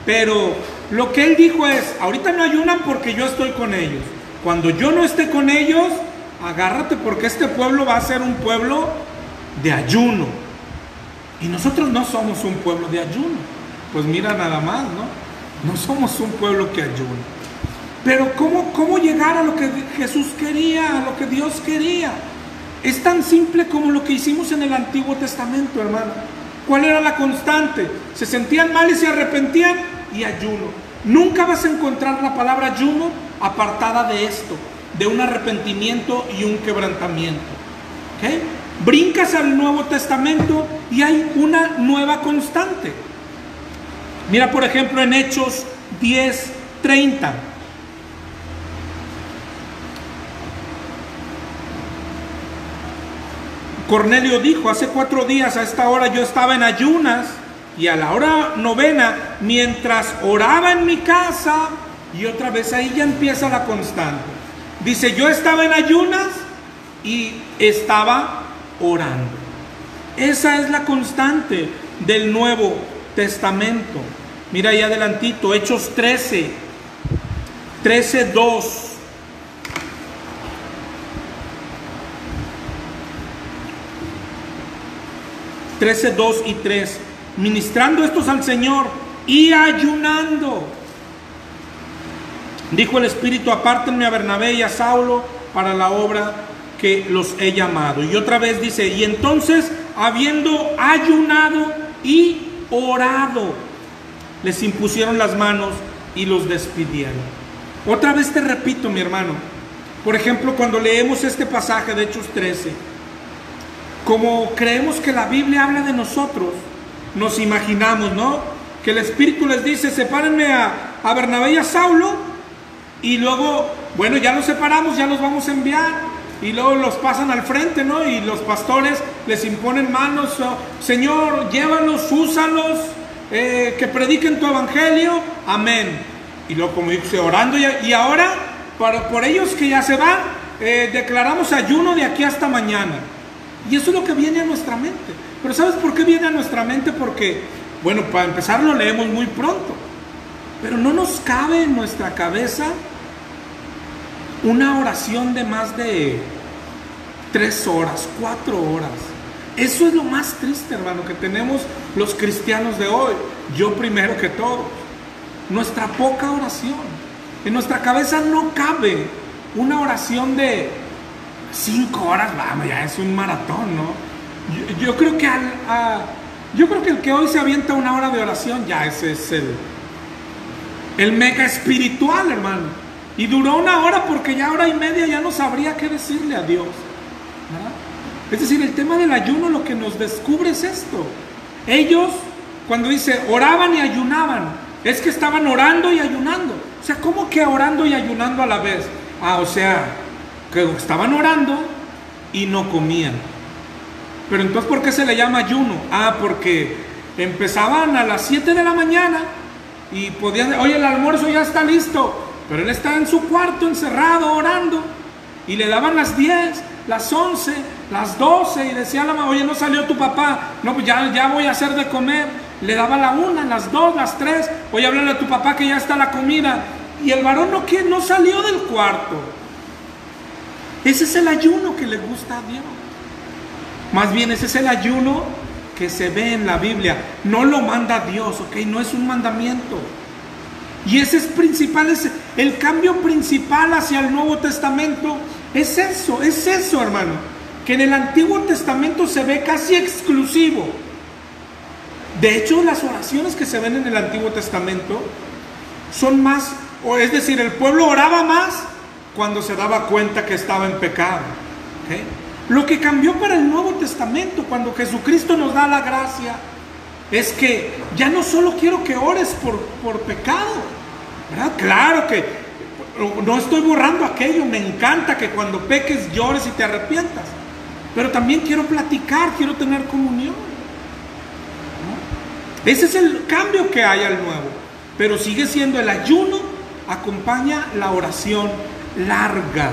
Pero lo que Él dijo es, ahorita no ayunan porque yo estoy con ellos. Cuando yo no esté con ellos, agárrate porque este pueblo va a ser un pueblo de ayuno. Y nosotros no somos un pueblo de ayuno. Pues mira nada más, ¿no? No somos un pueblo que ayuna. Pero ¿cómo llegar a lo que Jesús quería, a lo que Dios quería? Es tan simple como lo que hicimos en el Antiguo Testamento, hermano. ¿Cuál era la constante? Se sentían mal y se arrepentían y ayuno. Nunca vas a encontrar la palabra ayuno apartada de esto, de un arrepentimiento y un quebrantamiento. ¿Okay? Brincas al Nuevo Testamento y hay una nueva constante. Mira, por ejemplo, en Hechos 10:30. Cornelio dijo, hace 4 días a esta hora yo estaba en ayunas y a la hora 9, mientras oraba en mi casa, y otra vez ahí ya empieza la constante. Dice, yo estaba en ayunas y estaba orando. Esa es la constante del Nuevo Testamento. Mira ahí adelantito, Hechos 13:2. 13:2 y 3. Ministrando estos al Señor y ayunando, dijo el Espíritu, apártenme a Bernabé y a Saulo para la obra que los he llamado. Y otra vez dice, y entonces, habiendo ayunado y orado, les impusieron las manos y los despidieron. Otra vez te repito, mi hermano, por ejemplo, cuando leemos este pasaje de Hechos 13, como creemos que la Biblia habla de nosotros, nos imaginamos, ¿no? Que el Espíritu les dice, sepárenme a Bernabé y a Saulo, y luego, bueno, ya los separamos, ya los vamos a enviar, y luego los pasan al frente, ¿no? Y los pastores les imponen manos, Señor, llévalos, úsalos, que prediquen tu evangelio, amén. Y luego, como dice, orando, y ahora, por ellos que ya se van, declaramos ayuno de aquí hasta mañana. Y eso es lo que viene a nuestra mente. Pero ¿sabes por qué viene a nuestra mente? Porque, bueno, para empezar lo leemos muy pronto, pero no nos cabe en nuestra cabeza una oración de más de 3 horas, 4 horas. Eso es lo más triste, hermano, que tenemos los cristianos de hoy. Yo primero que todo. Nuestra poca oración. En nuestra cabeza no cabe una oración de 5 horas, vamos, ya es un maratón, ¿no? Yo creo que el que hoy se avienta 1 hora de oración, ya ese es el mega espiritual, hermano. Y duró 1 hora porque ya 1:30 ya no sabría qué decirle a Dios, ¿verdad? Es decir, el tema del ayuno lo que nos descubre es esto. Ellos, cuando dice oraban y ayunaban, es que estaban orando y ayunando. O sea, ¿cómo que orando y ayunando a la vez? O sea, que estaban orando y no comían. Pero entonces, ¿por qué se le llama ayuno? Porque empezaban a las 7 de la mañana y podían, oye, el almuerzo ya está listo, pero él estaba en su cuarto encerrado orando, y le daban las 10, las 11, las 12, y decía la mamá, oye, no salió tu papá, no, pues ya voy a hacer de comer. Le daba la 1, las 2, las 3, oye, háblale a tu papá que ya está la comida, y el varón no salió del cuarto. Ese es el ayuno que le gusta a Dios. Más bien, ese es el ayuno que se ve en la Biblia. No lo manda Dios, ¿ok? No es un mandamiento. Y ese es principal, es el cambio principal hacia el Nuevo Testamento. Es eso, hermano. Que en el Antiguo Testamento se ve casi exclusivo. De hecho, las oraciones que se ven en el Antiguo Testamento son más, es decir, el pueblo oraba más cuando se daba cuenta que estaba en pecado, ¿okay? Lo que cambió para el Nuevo Testamento, cuando Jesucristo nos da la gracia, es que ya no solo quiero que ores por pecado, ¿verdad? Claro que no estoy borrando aquello, me encanta que cuando peques llores y te arrepientas, pero también quiero platicar, quiero tener comunión, ¿no? Ese es el cambio que hay al nuevo. Pero sigue siendo el ayuno, acompaña la oración larga.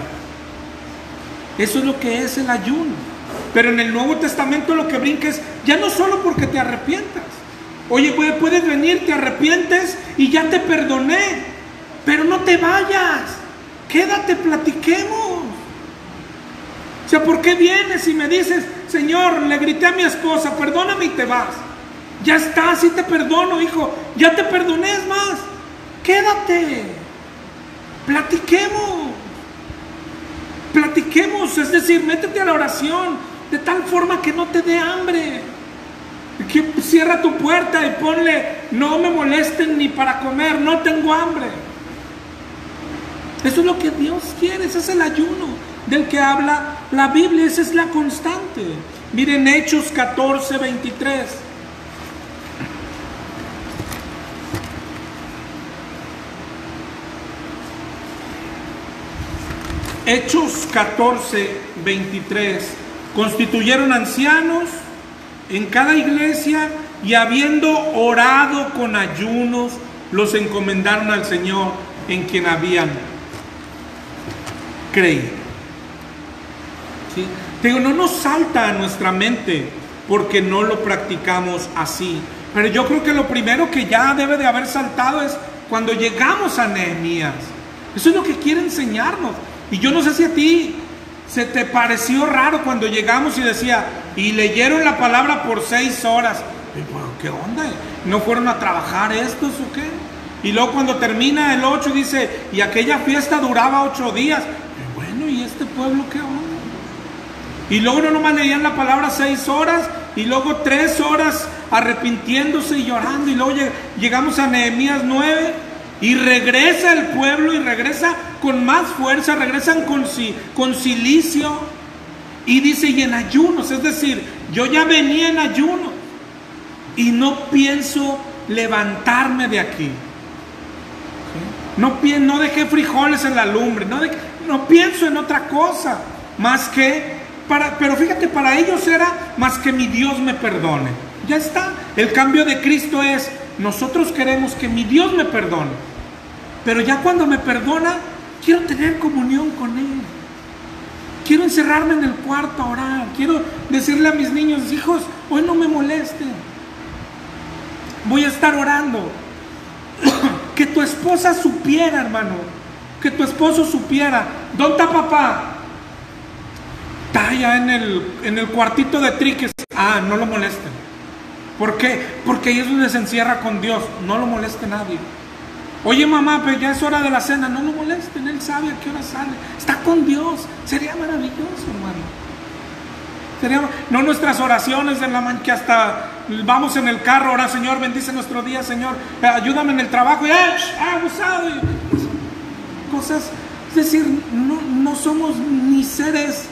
Eso es lo que es el ayuno. Pero en el Nuevo Testamento lo que brinca es ya no solo porque te arrepientas. Oye, puedes venir, te arrepientes y ya te perdoné, pero no te vayas, quédate, platiquemos. O sea, ¿por qué vienes y me dices, Señor, le grité a mi esposa, perdóname y te vas? Ya está, sí te perdono, hijo, ya te perdoné, es más, quédate, platiquemos, es decir, métete a la oración de tal forma que no te dé hambre. Que cierra tu puerta y ponle, no me molesten ni para comer, no tengo hambre. Eso es lo que Dios quiere, ese es el ayuno del que habla la Biblia, esa es la constante. Miren Hechos 14, 23. Hechos 14, 23. Constituyeron ancianos en cada iglesia y habiendo orado con ayunos, los encomendaron al Señor en quien habían creído. ¿Sí? Te digo, no nos salta a nuestra mente porque no lo practicamos así. Pero yo creo que lo primero que ya debe de haber saltado es cuando llegamos a Nehemías. Eso es lo que quiere enseñarnos. Y yo no sé si a ti se te pareció raro cuando llegamos y decía, y leyeron la palabra por 6 horas. ¿Qué onda? ¿No fueron a trabajar estos o qué? Y luego cuando termina el 8 dice, y aquella fiesta duraba 8 días. Bueno, ¿y este pueblo qué onda? Y luego no nomás leían la palabra 6 horas, y luego 3 horas arrepintiéndose y llorando. Y luego llegamos a Nehemías 9, y regresa el pueblo, y regresa con más fuerza, regresan con cilicio, y dice, y en ayunos, es decir, yo ya venía en ayuno, y no pienso levantarme de aquí. No dejé frijoles en la lumbre, no pienso en otra cosa, más que, pero fíjate, para ellos era más que mi Dios me perdone. Ya está, el cambio de Cristo es, nosotros queremos que mi Dios me perdone, pero ya cuando me perdona, quiero tener comunión con Él. Quiero encerrarme en el cuarto a orar. Quiero decirle a mis niños, hijos, hoy no me molesten. Voy a estar orando. Que tu esposa supiera, hermano. Que tu esposo supiera. ¿Dónde está papá? Está allá en el cuartito de triques. No lo molesten. ¿Por qué? Porque ahí es donde se encierra con Dios. No lo moleste nadie. Oye mamá, pero ya es hora de la cena. No lo molesten, él sabe a qué hora sale. Está con Dios. Sería maravilloso, hermano. No nuestras oraciones en la mañana, que hasta vamos en el carro, ahora Señor, bendice nuestro día, Señor, ayúdame en el trabajo, y abusado. Cosas, es decir, no somos ni seres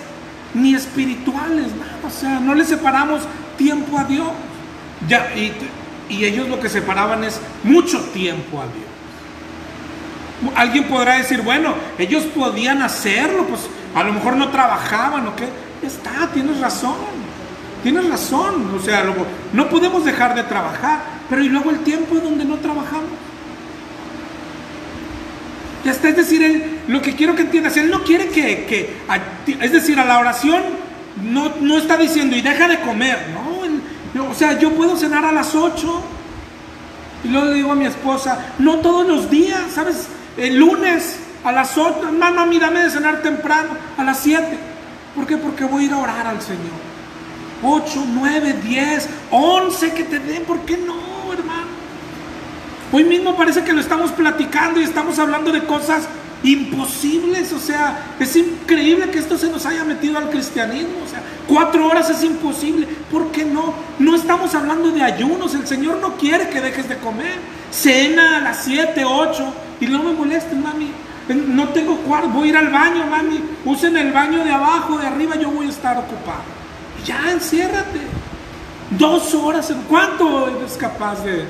ni espirituales, nada. O sea, no le separamos tiempo a Dios. Y ellos lo que separaban es mucho tiempo a Dios. Alguien podrá decir, bueno, ellos podían hacerlo, pues a lo mejor no trabajaban o qué. Ya está, tienes razón, o sea, luego, no podemos dejar de trabajar, pero y luego el tiempo en donde no trabajamos. Ya está, es decir, lo que quiero que entiendas, Él no quiere es decir, a la oración no está diciendo, y deja de comer, no, o sea, yo puedo cenar a las 8, y luego le digo a mi esposa, no todos los días, ¿sabes? El lunes a las 8, mami, dame de cenar temprano, a las 7. ¿Por qué? Porque voy a ir a orar al Señor. 8, 9, 10, 11 que te den, ¿por qué no, hermano? Hoy mismo parece que lo estamos platicando y estamos hablando de cosas imposibles, o sea, es increíble que esto se nos haya metido al cristianismo, o sea, 4 horas es imposible, ¿por qué no? No estamos hablando de ayunos, el Señor no quiere que dejes de comer, cena a las 7, 8, y no me molesten, mami, no tengo cuarto, voy a ir al baño, mami, usen el baño de abajo, de arriba, yo voy a estar ocupado, ya, enciérrate, 2 horas, ¿cuánto eres capaz de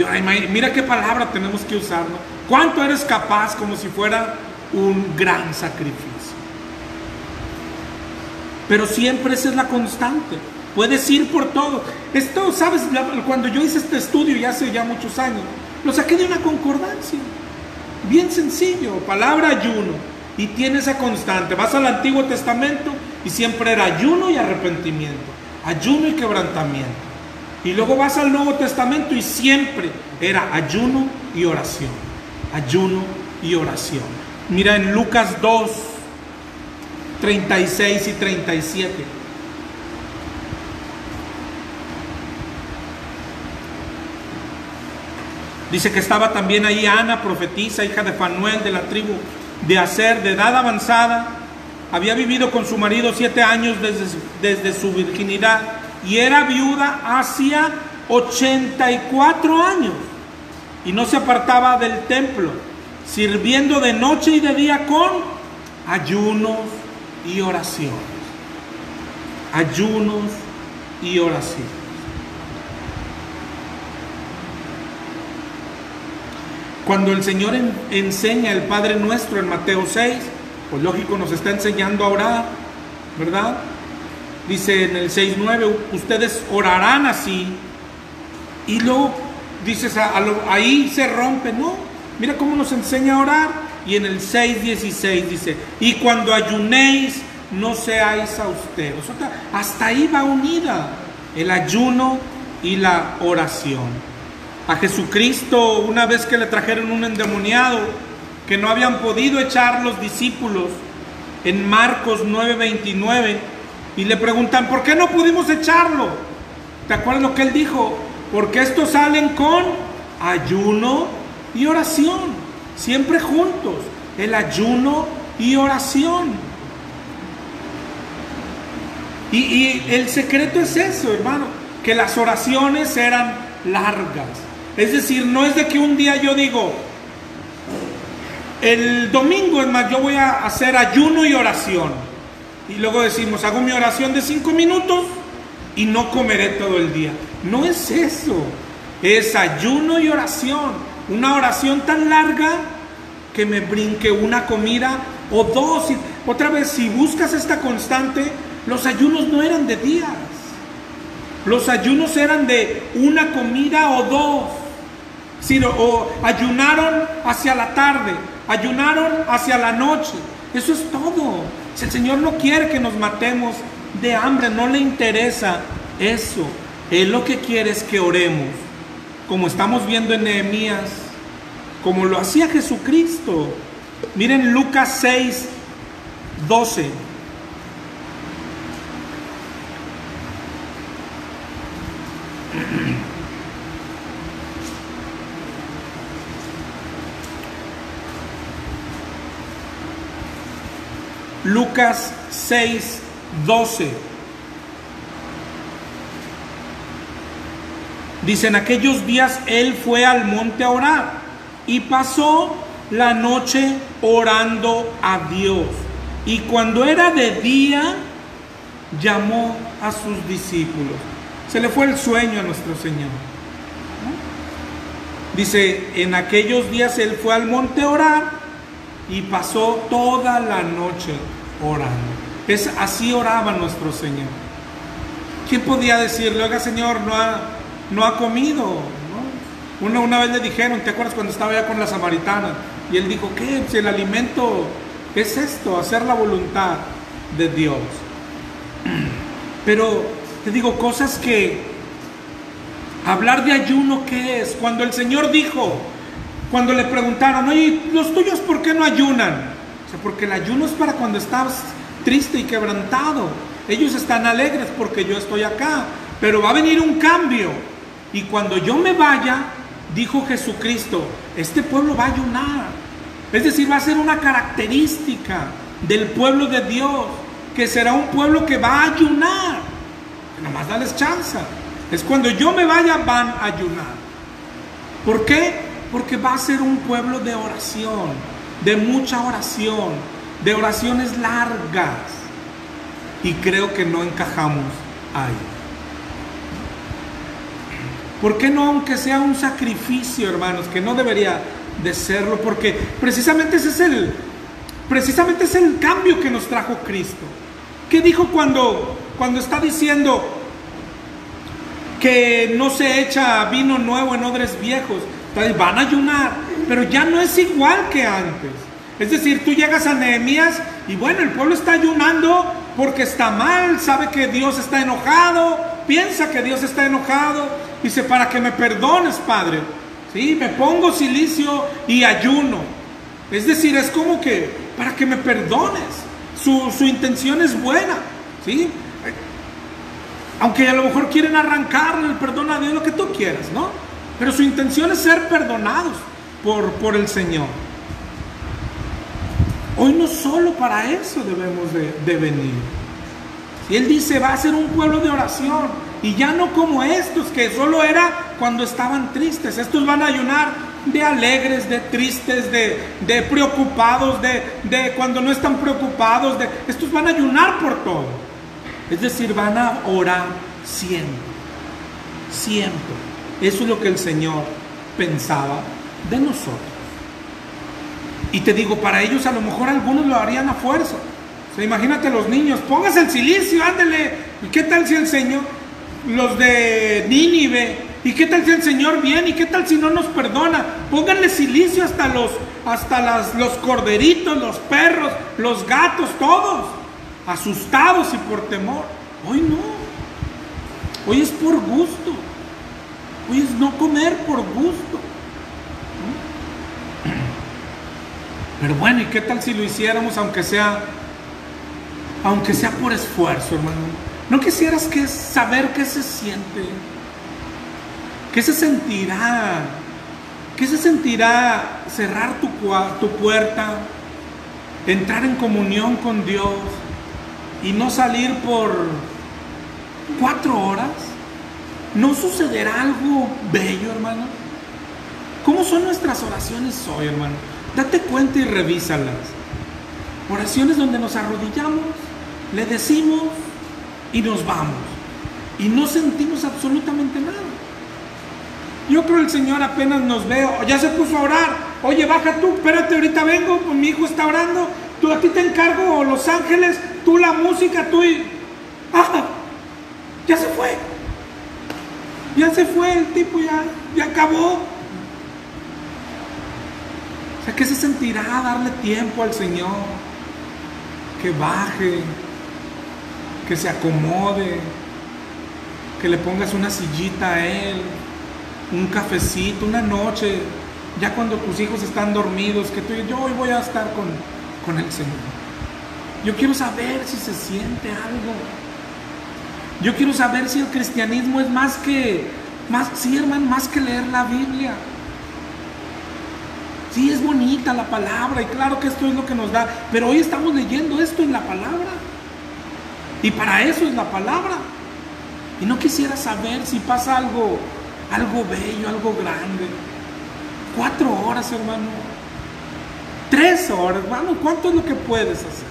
ay, mira qué palabra tenemos que usar, ¿no? ¿Cuánto eres capaz, como si fuera un gran sacrificio? Pero siempre esa es la constante. puedes ir por todo. Esto, ¿sabes? Cuando yo hice este estudio, ya hace ya muchos años, lo saqué de una concordancia. Bien sencillo, palabra ayuno. Y tiene esa constante. Vas al Antiguo Testamento y siempre era ayuno y arrepentimiento. Ayuno y quebrantamiento. Y luego vas al Nuevo Testamento y siempre era ayuno y oración. Ayuno y oración. Mira en Lucas 2, 36 y 37. Dice que estaba también ahí Ana, profetisa, hija de Fanuel, de la tribu de Aser, de edad avanzada. Había vivido con su marido 7 años desde su virginidad y era viuda hacía 84 años. Y no se apartaba del templo, sirviendo de noche y de día con ayunos y oraciones. Ayunos y oraciones. Cuando el Señor enseña el Padre Nuestro en Mateo 6, pues lógico nos está enseñando a orar, ¿verdad? Dice en el 6:9, ustedes orarán así. Y luego dices, ahí se rompe, ¿no? Mira cómo nos enseña a orar. Y en el 6:16 dice, y cuando ayunéis, no seáis austeros. O sea, hasta ahí va unida el ayuno y la oración. A Jesucristo, una vez que le trajeron un endemoniado que no habían podido echar los discípulos, en Marcos 9:29, y le preguntan, ¿por qué no pudimos echarlo? ¿Te acuerdas lo que él dijo? Porque estos salen con ayuno y oración, siempre juntos, el ayuno y oración. Y el secreto es eso, hermano, que las oraciones eran largas. Es decir, no es de que un día yo digo, el domingo, es más, yo voy a hacer ayuno y oración. Y luego decimos, hago mi oración de 5 minutos y no comeré todo el día. No es eso. Es ayuno y oración. Una oración tan larga que me brinque una comida o dos. Y otra vez, si buscas esta constante, los ayunos no eran de días. Los ayunos eran de una comida o dos. Sino, o ayunaron hacia la tarde, ayunaron hacia la noche. Eso es todo. Si el Señor no quiere que nos matemos de hambre, no le interesa eso. Él lo que quiere es que oremos, como estamos viendo en Nehemías, como lo hacía Jesucristo. Miren Lucas 6:12. Lucas 6:12. Dice, en aquellos días él fue al monte a orar y pasó la noche orando a Dios. Y cuando era de día, llamó a sus discípulos. Se le fue el sueño a nuestro Señor. Dice, en aquellos días él fue al monte a orar y pasó toda la noche orando. Así oraba nuestro Señor. ¿Quién podía decirle, oiga Señor, no ha comido? ¿No? Una vez le dijeron, ¿te acuerdas cuando estaba allá con la samaritana? Y él dijo, ¿qué? Si el alimento es esto, hacer la voluntad de Dios. Pero te digo, cosas que hablar de ayuno, ¿qué es? Cuando el Señor dijo, cuando le preguntaron, oye, ¿los tuyos por qué no ayunan? O sea, porque el ayuno es para cuando estás triste y quebrantado. Ellos están alegres porque yo estoy acá, pero va a venir un cambio. Y cuando yo me vaya, dijo Jesucristo, este pueblo va a ayunar. Es decir, va a ser una característica del pueblo de Dios, que será un pueblo que va a ayunar. Nomás dales chance. Es cuando yo me vaya, van a ayunar. ¿Por qué? Porque va a ser un pueblo de oración, de mucha oración, de oraciones largas. Y creo que no encajamos ahí. ¿Por qué no? Aunque sea un sacrificio, hermanos, que no debería de serlo, porque precisamente ese es el cambio que nos trajo Cristo. ¿Qué dijo cuando está diciendo, que no se echa vino nuevo en odres viejos. Entonces van a ayunar, pero ya no es igual que antes. Es decir, tú llegas a Nehemías y bueno, el pueblo está ayunando porque está mal, sabe que Dios está enojado, piensa que Dios está enojado. Dice, para que me perdones, Padre, ¿sí? Me pongo cilicio y ayuno. Es decir, es como que para que me perdones. Su intención es buena, ¿sí? Aunque a lo mejor quieren arrancarle el perdón a Dios, lo que tú quieras, ¿no? Pero su intención es ser perdonados por el Señor. Hoy no solo para eso debemos de venir. Y Él dice, va a ser un pueblo de oración. Y ya no como estos, que solo era cuando estaban tristes. Estos van a ayunar de alegres, de tristes, de preocupados, de cuando no están preocupados. Estos van a ayunar por todo. Es decir, van a orar siempre. Siempre. Eso es lo que el Señor pensaba de nosotros. Y te digo, para ellos a lo mejor algunos lo harían a fuerza. O sea, imagínate los niños, póngase el cilicio, ándele. ¿Y qué tal si el Señor, los de Nínive, y qué tal si el Señor viene, y qué tal si no nos perdona? Pónganle silicio hasta los corderitos, los perros, los gatos, todos, asustados y por temor. Hoy no. Hoy es por gusto. Hoy es no comer por gusto. Pero bueno, ¿y qué tal si lo hiciéramos aunque sea por esfuerzo, hermano? ¿No quisieras saber qué se siente? ¿Qué se sentirá? ¿Qué se sentirá cerrar tu puerta, entrar en comunión con Dios y no salir por 4 horas? ¿No sucederá algo bello, hermano? ¿Cómo son nuestras oraciones hoy, hermano? Date cuenta y revísalas. Oraciones donde nos arrodillamos, le decimos y nos vamos. Y no sentimos absolutamente nada. Yo creo el Señor apenas nos ve, ya se puso a orar. Oye, baja tú, espérate, ahorita vengo, pues mi hijo está orando. Tú, a ti te encargo los ángeles, tú la música, tú y... ¡Ah! Ya se fue. Ya se fue el tipo, ya acabó. O sea, ¿qué se sentirá darle tiempo al Señor? Que baje, que se acomode, que le pongas una sillita a Él, un cafecito, una noche, ya cuando tus hijos están dormidos, que tú digas, yo hoy voy a estar con el Señor. Yo quiero saber si se siente algo. Yo quiero saber si el cristianismo es más que leer la Biblia. Sí, es bonita la palabra y claro que esto es lo que nos da, pero hoy estamos leyendo esto en la palabra y para eso es la palabra. Y no quisiera saber si pasa algo bello, algo grande. 4 horas, hermano, 3 horas, vamos, ¿cuánto es lo que puedes hacer?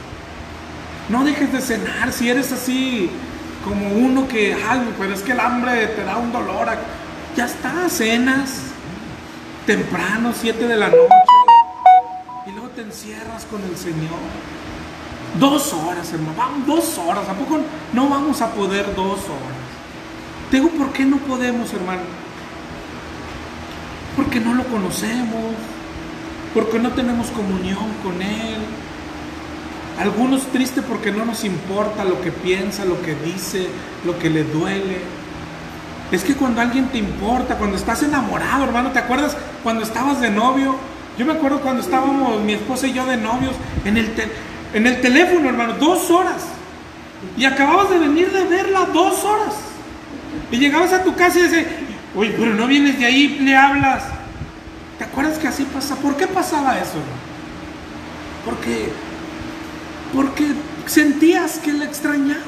No dejes de cenar si eres así como uno que, ay, pero es que el hambre te da un dolor. Ya está, cenas temprano, 7 de la noche, y luego te encierras con el Señor. 2 horas, hermano, vamos, 2 horas, ¿a poco no vamos a poder 2 horas? Te digo, ¿por qué no podemos, hermano? Porque no lo conocemos, porque no tenemos comunión con Él. Algunos tristes porque no nos importa lo que piensa, lo que dice, lo que le duele. Es que cuando alguien te importa, cuando estás enamorado, hermano, ¿te acuerdas cuando estabas de novio? Yo me acuerdo cuando estábamos mi esposa y yo de novios en el teléfono, hermano, 2 horas. Y acababas de venir de verla 2 horas. Y llegabas a tu casa y decías, oye, pero no vienes de ahí, le hablas. ¿Te acuerdas que así pasa? ¿Por qué pasaba eso, hermano? Porque sentías que le extrañabas.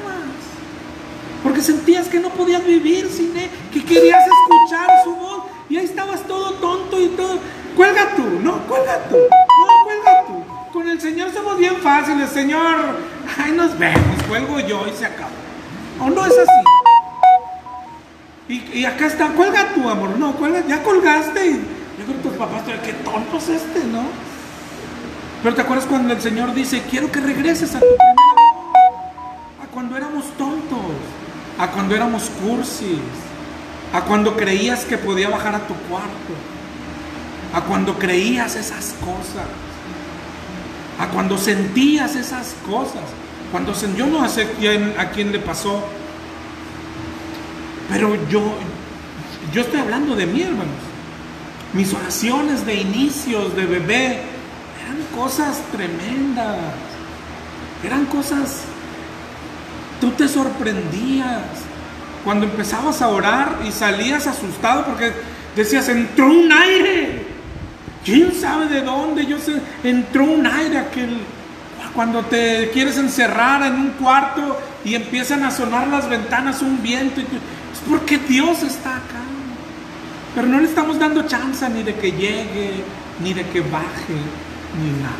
Porque sentías que no podías vivir sin Él, que querías escuchar su voz. Y ahí estabas todo tonto y todo. Cuelga tú, no, cuelga tú. No, cuelga tú. Con el Señor somos bien fáciles, Señor. Ay, nos vemos, cuelgo yo y se acabó. ¿O no es así? Y acá está, cuelga tú, amor. No, cuelga, ya colgaste. Y yo creo que tus papás, qué tonto es este, ¿no? Pero ¿te acuerdas cuando el Señor dice, quiero que regreses a tu primer amor? A cuando éramos tontos, a cuando éramos cursis, a cuando creías que podía bajar a tu cuarto, a cuando creías esas cosas, a cuando sentías esas cosas, yo no sé a quién le pasó, pero yo estoy hablando de mí, hermanos. Mis oraciones de inicios, de bebé, eran cosas tremendas, eran cosas, tú te sorprendías cuando empezabas a orar y salías asustado porque decías, entró un aire, quién sabe de dónde, entró un aire cuando te quieres encerrar en un cuarto y empiezan a sonar las ventanas un viento, es porque Dios está acá, pero no le estamos dando chance ni de que llegue, ni de que baje, ni nada.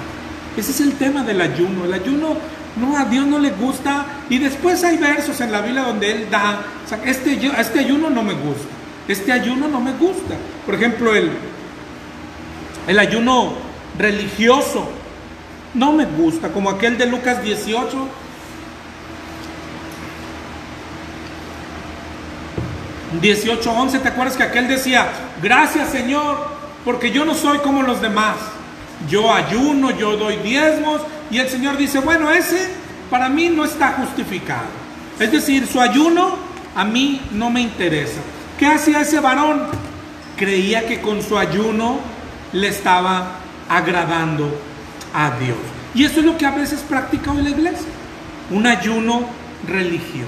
Ese es el tema del ayuno. El ayuno, no, a Dios no le gusta. Y después hay versos en la Biblia donde Él da, o sea, este ayuno no me gusta, este ayuno no me gusta. Por ejemplo, el ayuno religioso no me gusta, como aquel de Lucas 18. En 18:11, ¿te acuerdas que aquel decía, gracias Señor, porque yo no soy como los demás? Yo ayuno, yo doy diezmos, y el Señor dice, bueno, ese para mí no está justificado. Es decir, su ayuno a mí no me interesa. ¿Qué hacía ese varón? Creía que con su ayuno le estaba agradando a Dios. Y eso es lo que a veces practica hoy la iglesia, un ayuno religioso.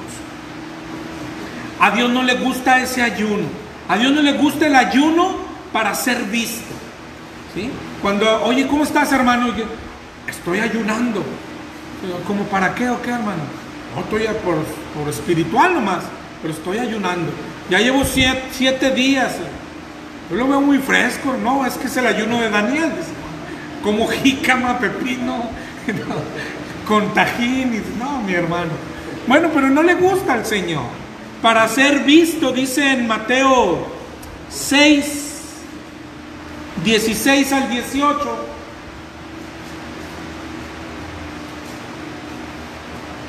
A Dios no le gusta ese ayuno. A Dios no le gusta el ayuno para ser visto, ¿sí? Cuando, oye, ¿cómo estás, hermano? Yo, estoy ayunando. ¿Cómo para qué o qué, hermano? No, estoy por espiritual nomás, pero estoy ayunando. Ya llevo 7 días. Yo lo veo muy fresco. No, es que es el ayuno de Daniel. Como jícama, pepino, con tajín. No, mi hermano. Bueno, pero no le gusta al Señor. Para ser visto, dice en Mateo 6, 16 al 18.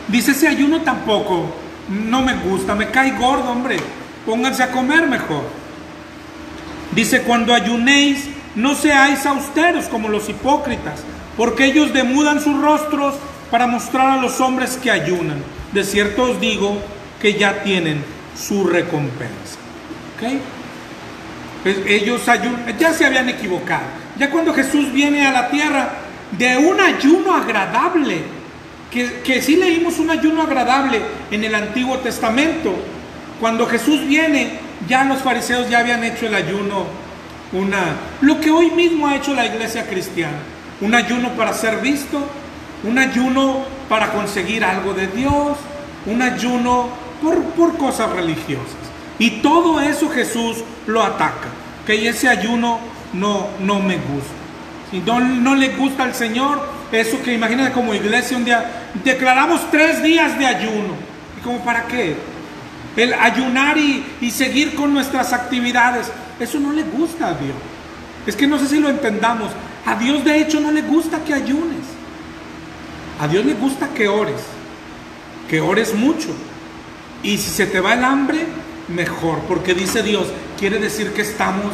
Dice, ese ayuno tampoco no me gusta, me cae gordo, hombre. Pónganse a comer mejor. Dice, cuando ayunéis, no seáis austeros como los hipócritas, porque ellos demudan sus rostros para mostrar a los hombres que ayunan. De cierto os digo que ya tienen su recompensa. ¿Ok? Pues ellos ya se habían equivocado. Ya cuando Jesús viene a la tierra de un ayuno agradable, que sí leímos un ayuno agradable en el Antiguo Testamento. Cuando Jesús viene, ya los fariseos ya habían hecho el ayuno, lo que hoy mismo ha hecho la iglesia cristiana, un ayuno para ser visto, un ayuno para conseguir algo de Dios, un ayuno por cosas religiosas. Y todo eso Jesús lo ataca, que ese ayuno no me gusta. Si no le gusta al Señor, eso que imagínate como iglesia un día, declaramos 3 días de ayuno. ¿Y como para qué? El ayunar y seguir con nuestras actividades, eso no le gusta a Dios. Es que no sé si lo entendamos. A Dios de hecho no le gusta que ayunes. A Dios le gusta que ores mucho. Y si se te va el hambre, mejor, porque dice Dios, quiere decir que estamos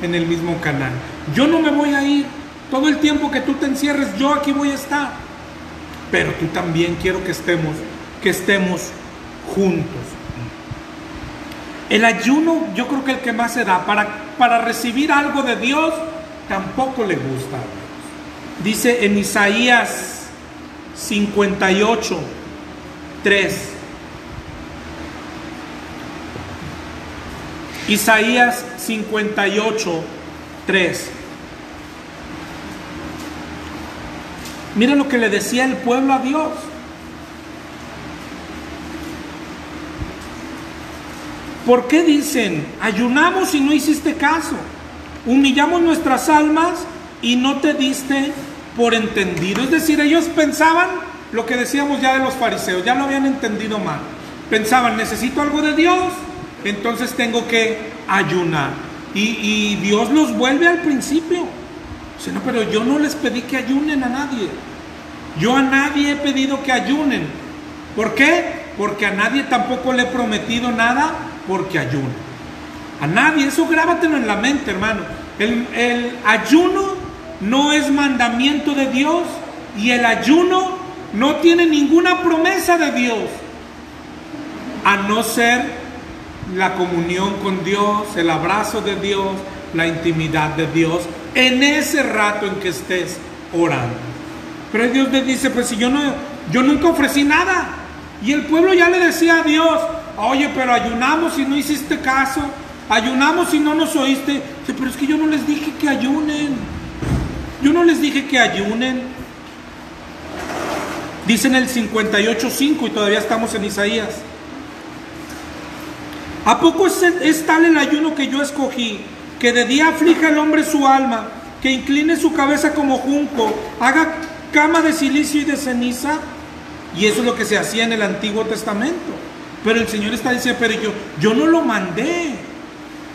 en el mismo canal. Yo no me voy a ir. Todo el tiempo que tú te encierres, yo aquí voy a estar. Pero tú también quiero que estemos juntos. El ayuno, yo creo que el que más se da para recibir algo de Dios, tampoco le gusta a Dios. Dice en Isaías 58, 3. Isaías 58, 3. Mira lo que le decía el pueblo a Dios. ¿Por qué dicen, ayunamos y no hiciste caso? Humillamos nuestras almas y no te diste por entendido. Es decir, ellos pensaban lo que decíamos ya de los fariseos, ya lo habían entendido mal. Pensaban, necesito algo de Dios, entonces tengo que ayunar. Y Dios los vuelve al principio. O sea, no, pero yo no les pedí que ayunen a nadie. Yo a nadie he pedido que ayunen. ¿Por qué? Porque a nadie tampoco le he prometido nada porque ayunen. A nadie. Eso grábatelo en la mente, hermano. El ayuno no es mandamiento de Dios, y el ayuno no tiene ninguna promesa de Dios, a no ser la comunión con Dios, el abrazo de Dios, la intimidad de Dios, en ese rato en que estés orando. Pero Dios le dice, pues si yo nunca ofrecí nada. Y el pueblo ya le decía a Dios, oye, pero ayunamos y no hiciste caso, ayunamos y no nos oíste. Dice, pero es que yo no les dije que ayunen, yo no les dije que ayunen. Dice en el 58:5, y todavía estamos en Isaías: ¿a poco es tal el ayuno que yo escogí, que de día aflija el hombre su alma, que incline su cabeza como junco, haga cama de silicio y de ceniza? Y eso es lo que se hacía en el Antiguo Testamento. Pero el Señor está diciendo, pero yo no lo mandé.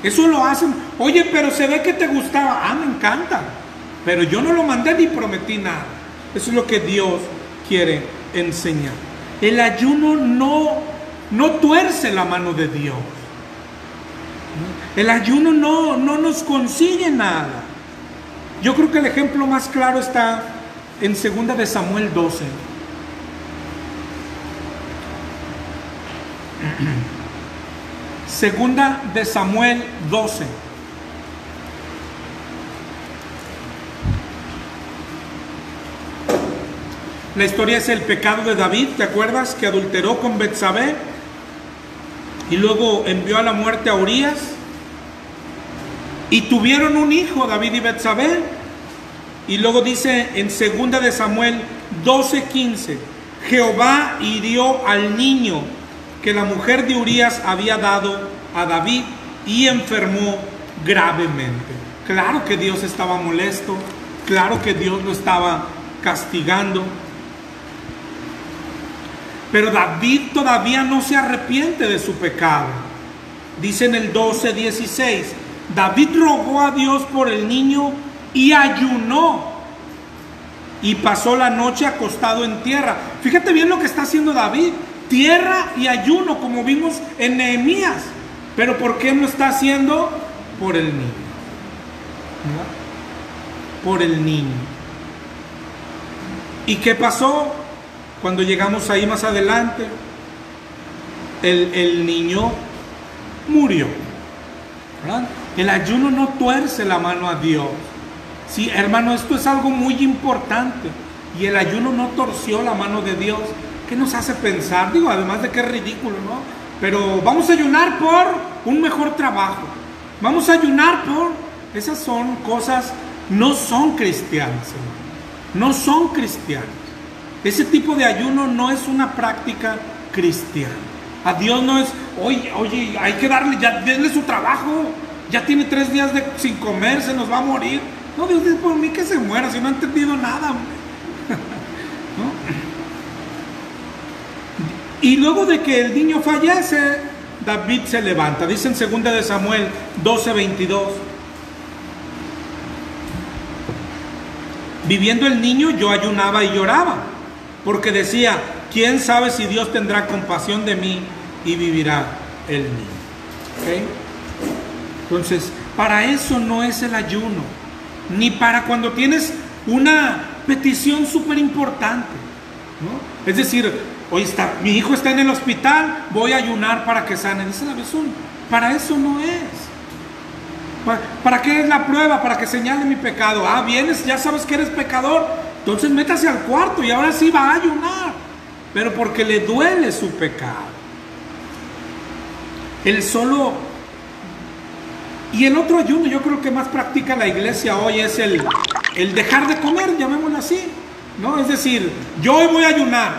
Eso lo hacen. Oye, pero se ve que te gustaba. Ah, me encanta. Pero yo no lo mandé ni prometí nada. Eso es lo que Dios quiere enseñar. El ayuno no tuerce la mano de Dios. El ayuno no nos consigue nada. Yo creo que el ejemplo más claro está en 2 de Samuel 12. Segunda de Samuel 12. La historia es el pecado de David, ¿te acuerdas? Que adulteró con Betsabé y luego envió a la muerte a Urías. Y tuvieron un hijo, David y Betsabé. Y luego dice en 2 de Samuel 12:15: Jehová hirió al niño que la mujer de Urías había dado a David y enfermó gravemente. Claro que Dios estaba molesto, claro que Dios lo estaba castigando. Pero David todavía no se arrepiente de su pecado. Dice en el 12:16: David rogó a Dios por el niño y ayunó, y pasó la noche acostado en tierra. Fíjate bien lo que está haciendo David: tierra y ayuno, como vimos en Nehemías. Pero ¿por qué lo está haciendo? Por el niño. ¿Verdad? Por el niño. ¿Y qué pasó? Cuando llegamos ahí más adelante, el niño murió, ¿verdad? El ayuno no tuerce la mano a Dios. Sí, hermano, esto es algo muy importante. Y el ayuno no torció la mano de Dios. ¿Qué nos hace pensar? Digo, además de que es ridículo, ¿no? Pero vamos a ayunar por un mejor trabajo. Vamos a ayunar por... Esas son cosas, no son cristianas, hermano. No son cristianas. Ese tipo de ayuno no es una práctica cristiana. A Dios no es, oye, hay que darle, ya denle su trabajo. Ya tiene 3 días sin comer, se nos va a morir. No, Dios dice por mí que se muera, si no ha entendido nada. ¿No? Y luego de que el niño fallece, David se levanta. Dice en 2 de Samuel 12:22: viviendo el niño, yo ayunaba y lloraba, porque decía, ¿quién sabe si Dios tendrá compasión de mí y vivirá el niño? ¿Okay? Entonces, para eso no es el ayuno, ni para cuando tienes una petición súper importante, ¿no? Es decir, hoy mi hijo está en el hospital, voy a ayunar para que sane. Dice la versión, para eso no es. ¿Para qué es la prueba? Para que señale mi pecado. Ah, vienes, ya sabes que eres pecador, entonces métase al cuarto y ahora sí va a ayunar, pero porque le duele su pecado. El solo... Y el otro ayuno, yo creo que más practica la iglesia hoy, es el dejar de comer, llamémoslo así, ¿no? Es decir, yo hoy voy a ayunar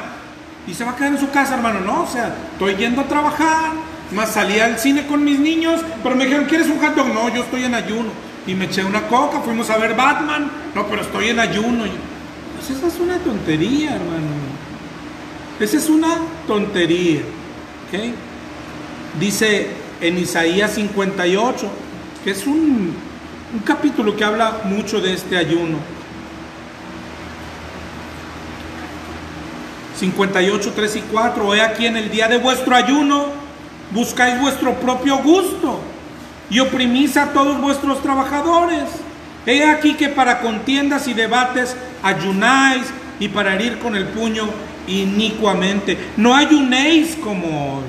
y se va a quedar en su casa, hermano. No, o sea, estoy yendo a trabajar, más salí al cine con mis niños, pero me dijeron, ¿quieres un hot dog? No, yo estoy en ayuno. Y me eché una coca, fuimos a ver Batman. No, pero estoy en ayuno. Pues esa es una tontería, hermano. Esa es una tontería. ¿Okay? Dice en Isaías 58, que es un capítulo que habla mucho de este ayuno. 58, 3 y 4. He aquí en el día de vuestro ayuno buscáis vuestro propio gusto y oprimís a todos vuestros trabajadores. He aquí que para contiendas y debates ayunáis, y para herir con el puño inicuamente. No ayunéis como hoy.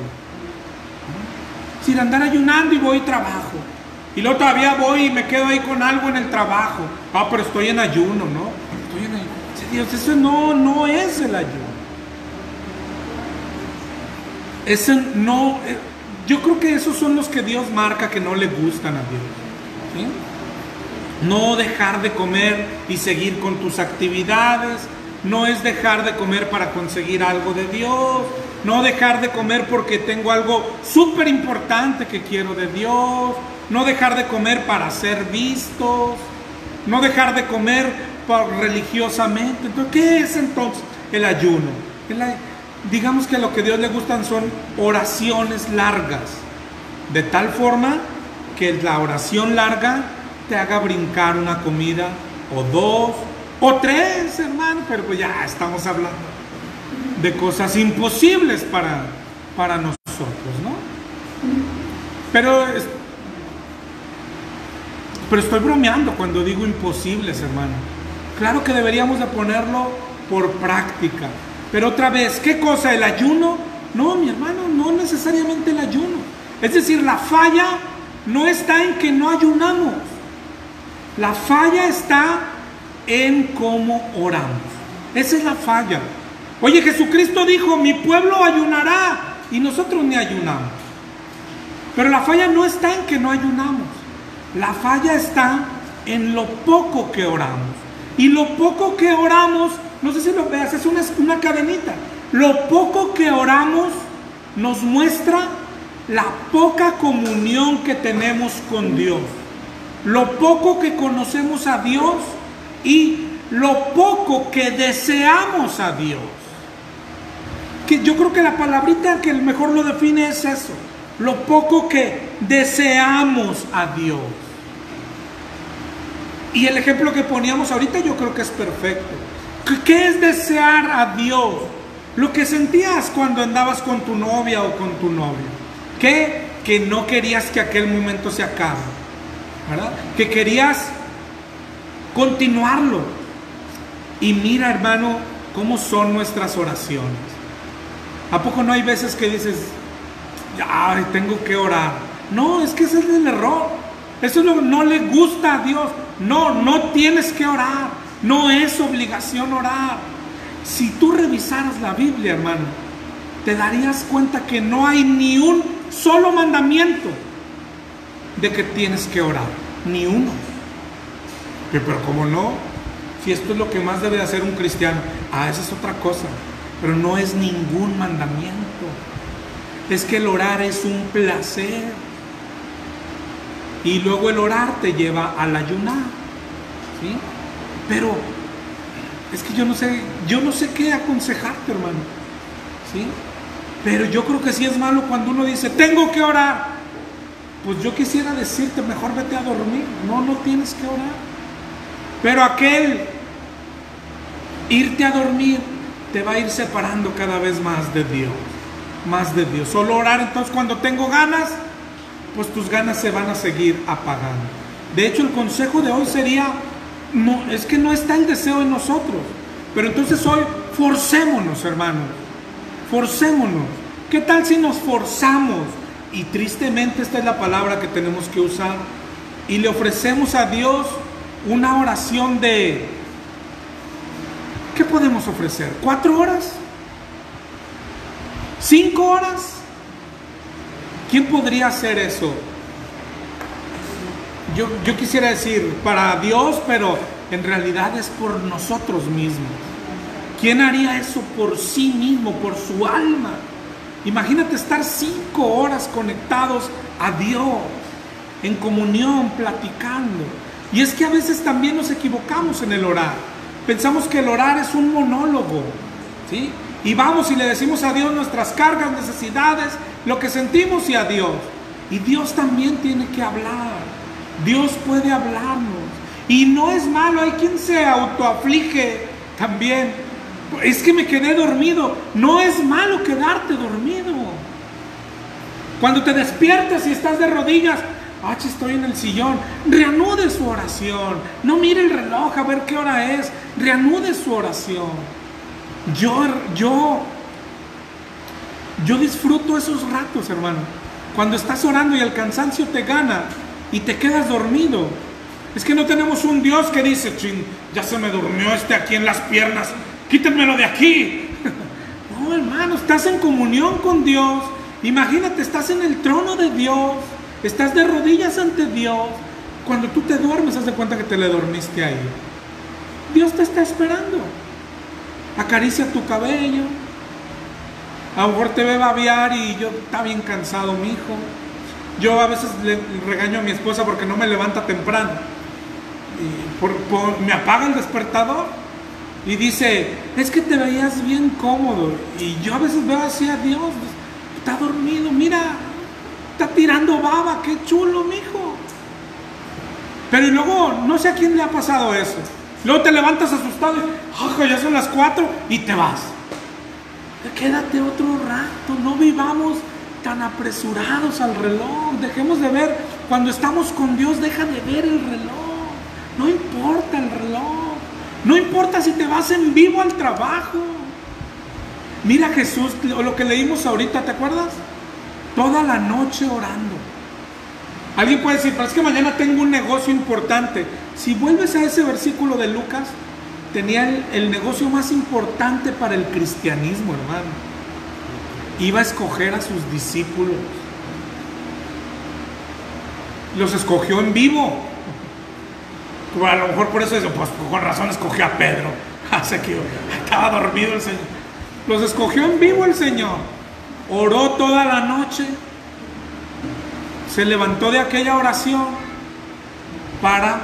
Sin andar ayunando y voy y trabajo. Y luego todavía voy y me quedo ahí con algo en el trabajo. Ah, pero estoy en ayuno, ¿no? Estoy en ayuno. Dios, eso no es el ayuno. Ese no, yo creo que esos son los que Dios marca que no le gustan a Dios. ¿Sí? No dejar de comer y seguir con tus actividades. No es dejar de comer para conseguir algo de Dios. No dejar de comer porque tengo algo súper importante que quiero de Dios. No dejar de comer para ser vistos. No dejar de comer religiosamente. Entonces, ¿qué es entonces el ayuno? Digamos que lo que a Dios le gustan son oraciones largas. De tal forma que la oración larga te haga brincar una comida o dos o tres, hermano. Pero pues ya estamos hablando de cosas imposibles para nosotros, ¿no? Pero estoy bromeando cuando digo imposibles, hermano. Claro que deberíamos de ponerlo por práctica. Pero otra vez, ¿qué cosa? ¿El ayuno? No, mi hermano, no necesariamente el ayuno. Es decir, la falla no está en que no ayunamos. La falla está en cómo oramos. Esa es la falla. Oye, Jesucristo dijo, mi pueblo ayunará, y nosotros ni ayunamos. Pero la falla no está en que no ayunamos. La falla está en lo poco que oramos. Y lo poco que oramos, no sé si lo veas, es una cadenita. Lo poco que oramos nos muestra la poca comunión que tenemos con Dios. Lo poco que conocemos a Dios y lo poco que deseamos a Dios. Que yo creo que la palabrita que mejor lo define es eso. Lo poco que deseamos a Dios. Y el ejemplo que poníamos ahorita yo creo que es perfecto. ¿Qué es desear a Dios? Lo que sentías cuando andabas con tu novia o con tu novio. Que no querías que aquel momento se acabe, ¿verdad? Que querías continuarlo. Y mira, hermano, cómo son nuestras oraciones. ¿A poco no hay veces que dices, ay, tengo que orar? No, es que ese es el error. Eso es lo que no le gusta a Dios. No tienes que orar. No es obligación orar. Si tú revisaras la Biblia, hermano, te darías cuenta que no hay ni un solo mandamiento de que tienes que orar. Ni uno. Pero ¿cómo no? Si esto es lo que más debe de hacer un cristiano. Esa es otra cosa. Pero no es ningún mandamiento. Es que el orar es un placer. Y luego el orar te lleva al ayunar. ¿Sí? Pero es que yo no sé qué aconsejarte, hermano. ¿Sí? Pero yo creo que sí es malo cuando uno dice, tengo que orar. Pues yo quisiera decirte, mejor vete a dormir. No tienes que orar. Pero aquel irte a dormir te va a ir separando cada vez más de Dios. Más de Dios. Solo orar, entonces cuando tengo ganas, pues tus ganas se van a seguir apagando. De hecho, el consejo de hoy sería, no, es que no está el deseo en nosotros. Pero entonces hoy forcémonos, hermanos. Forcémonos. ¿Qué tal si nos forzamos? Y tristemente esta es la palabra que tenemos que usar. Y le ofrecemos a Dios una oración de... ¿Qué podemos ofrecer? ¿4 horas? ¿5 horas? ¿Quién podría hacer eso? Yo quisiera decir para Dios, pero en realidad es por nosotros mismos. ¿Quién haría eso por sí mismo, por su alma? Imagínate estar 5 horas conectados a Dios, en comunión, platicando. Y es que a veces también nos equivocamos en el orar. Pensamos que el orar es un monólogo, ¿sí? Y vamos y le decimos a Dios nuestras cargas, necesidades, lo que sentimos y a Dios. Y Dios también tiene que hablar. Dios puede hablarnos. Y no es malo, hay quien se autoaflige también. Es que me quedé dormido. No es malo quedarte dormido. Cuando te despiertas y estás de rodillas, estoy en el sillón. Reanude su oración. No mire el reloj a ver qué hora es. Reanude su oración. Yo disfruto esos ratos, hermano. Cuando estás orando y el cansancio te gana y te quedas dormido. Es que no tenemos un Dios que dice, chin, ya se me durmió aquí en las piernas, quítenmelo de aquí. No, hermano, estás en comunión con Dios. Imagínate, estás en el trono de Dios, estás de rodillas ante Dios. Cuando tú te duermes, haz de cuenta que te le dormiste ahí. Dios te está esperando. Acaricia tu cabello. A lo mejor te ve babear y está bien cansado mi hijo. Yo a veces le regaño a mi esposa porque no me levanta temprano. Y me apaga el despertador y dice, es que te veías bien cómodo. Y yo a veces veo así a Dios, está dormido, mira, está tirando baba, qué chulo, mijo. Pero y luego, no sé a quién le ha pasado eso. Luego te levantas asustado y ya son las 4 y te vas. Quédate otro rato, no vivamos tan apresurados al reloj. Dejemos de ver, cuando estamos con Dios, deja de ver el reloj. No importa el reloj, no importa si te vas en vivo al trabajo. Mira Jesús, lo que leímos ahorita, ¿te acuerdas? Toda la noche orando. Alguien puede decir, pero es que mañana tengo un negocio importante. Si vuelves a ese versículo de Lucas, tenía el negocio más importante para el cristianismo, hermano. Iba a escoger a sus discípulos. Los escogió en vivo. A lo mejor por eso dice, pues con razón escogió a Pedro. Estaba dormido el Señor. Los escogió en vivo el Señor. Oró toda la noche. Se levantó de aquella oración para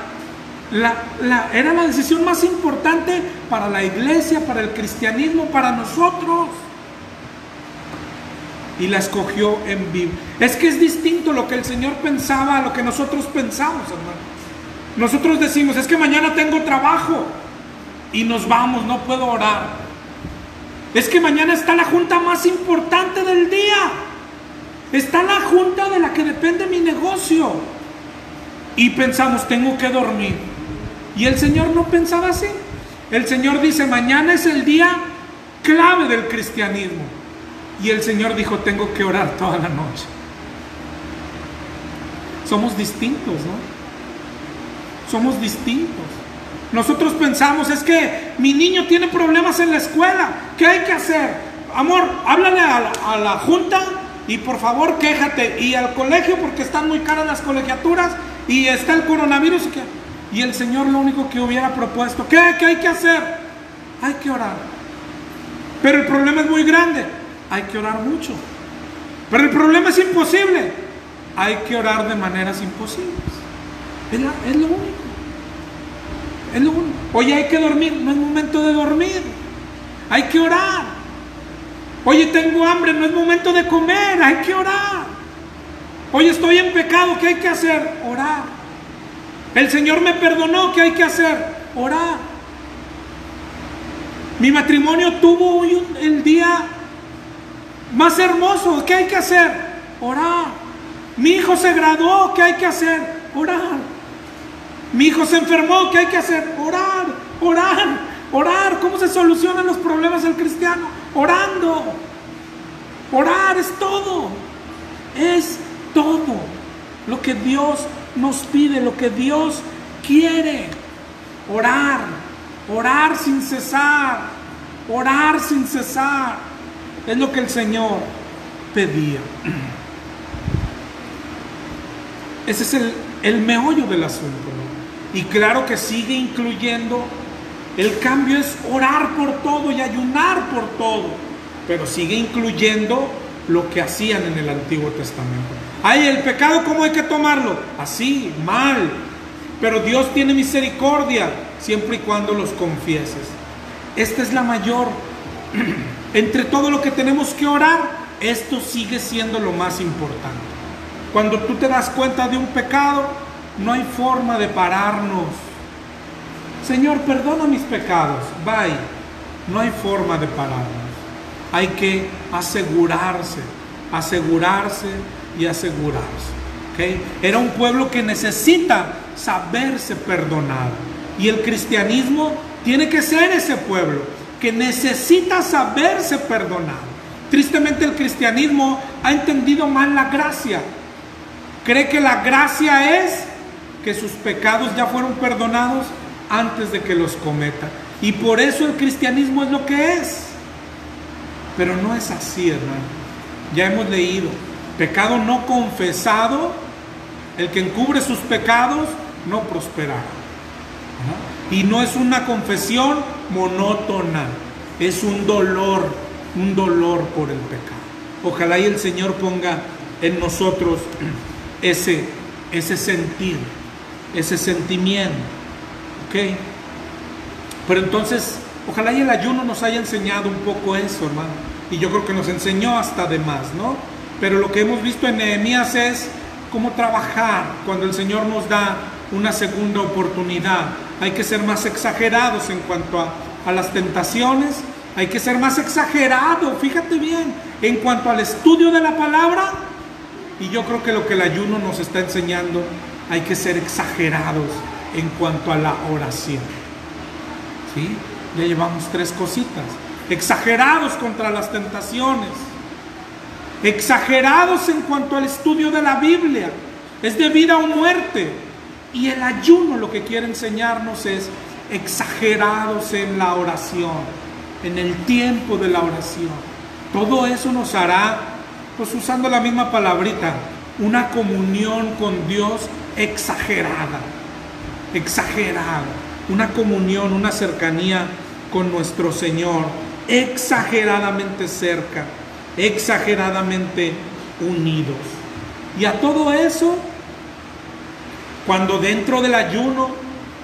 era la decisión más importante para la iglesia, para el cristianismo, para nosotros. Y la escogió en vivo. Es que es distinto lo que el Señor pensaba a lo que nosotros pensamos, hermano. Nosotros decimos, es que mañana tengo trabajo y nos vamos, no puedo orar. Es que mañana está la junta más importante del día. Está la junta de la que depende mi negocio. Y pensamos, tengo que dormir. Y el Señor no pensaba así. El Señor dice, mañana es el día clave del cristianismo. Y el Señor dijo, tengo que orar toda la noche. Somos distintos, ¿no? Somos distintos. Nosotros pensamos, es que mi niño tiene problemas en la escuela, ¿qué hay que hacer? Amor, háblale a la junta y por favor quéjate. Y al colegio porque están muy caras las colegiaturas y está el coronavirus. Y el Señor lo único que hubiera propuesto, ¿qué hay que hacer? Hay que orar. Pero el problema es muy grande, hay que orar mucho. Pero el problema es imposible, hay que orar de maneras imposibles. Es lo único. Es lo único. Oye, hay que dormir, no es momento de dormir. Hay que orar. Oye, tengo hambre, no es momento de comer, hay que orar. Oye, estoy en pecado, ¿qué hay que hacer? Orar. El Señor me perdonó, ¿qué hay que hacer? Orar. Mi matrimonio tuvo hoy el día más hermoso, ¿qué hay que hacer? Orar. Mi hijo se graduó, ¿qué hay que hacer? Orar. Mi hijo se enfermó, ¿qué hay que hacer? Orar, orar, orar. ¿Cómo se solucionan los problemas del cristiano? Orando. Orar es todo. Es todo lo que Dios nos pide, lo que Dios quiere. Orar, orar sin cesar, orar sin cesar. Es lo que el Señor pedía. Ese es el meollo del asunto, ¿no? Y claro que sigue incluyendo, el cambio es orar por todo y ayunar por todo, pero sigue incluyendo lo que hacían en el Antiguo Testamento. Ay, el pecado, ¿cómo hay que tomarlo? Así, mal. Pero Dios tiene misericordia siempre y cuando los confieses. Esta es la mayor. Entre todo lo que tenemos que orar, esto sigue siendo lo más importante. Cuando tú te das cuenta de un pecado, no hay forma de pararnos. Señor, perdona mis pecados. Bye. No hay forma de pararnos. Hay que asegurarse, asegurarse y asegurarse. ¿Okay? Era un pueblo que necesita saberse perdonado. Y el cristianismo tiene que ser ese pueblo que necesita saberse perdonado. Tristemente el cristianismo ha entendido mal la gracia. Cree que la gracia es que sus pecados ya fueron perdonados antes de que los cometa. Y por eso el cristianismo es lo que es. Pero no es así, hermano. Ya hemos leído, pecado no confesado, el que encubre sus pecados no prosperará. Y no es una confesión monótona, es un dolor por el pecado. Ojalá y el Señor ponga en nosotros ese sentir, ese sentimiento. ¿Ok? Pero entonces, ojalá y el ayuno nos haya enseñado un poco eso, hermano. Y yo creo que nos enseñó hasta de más, ¿no? Pero lo que hemos visto en Nehemías es cómo trabajar cuando el Señor nos da una segunda oportunidad. Hay que ser más exagerados en cuanto a las tentaciones. Hay que ser más exagerado, fíjate bien, en cuanto al estudio de la palabra. Y yo creo que lo que el ayuno nos está enseñando, hay que ser exagerados en cuanto a la oración. ¿Sí? Ya llevamos 3 cositas. Exagerados contra las tentaciones. Exagerados en cuanto al estudio de la Biblia. Es de vida o muerte. Y el ayuno lo que quiere enseñarnos es exagerados en la oración, en el tiempo de la oración. Todo eso nos hará, pues usando la misma palabrita, una comunión con Dios exagerada. Exagerada. Una comunión, una cercanía con nuestro Señor, exageradamente cerca, exageradamente unidos. Y a todo eso, cuando dentro del ayuno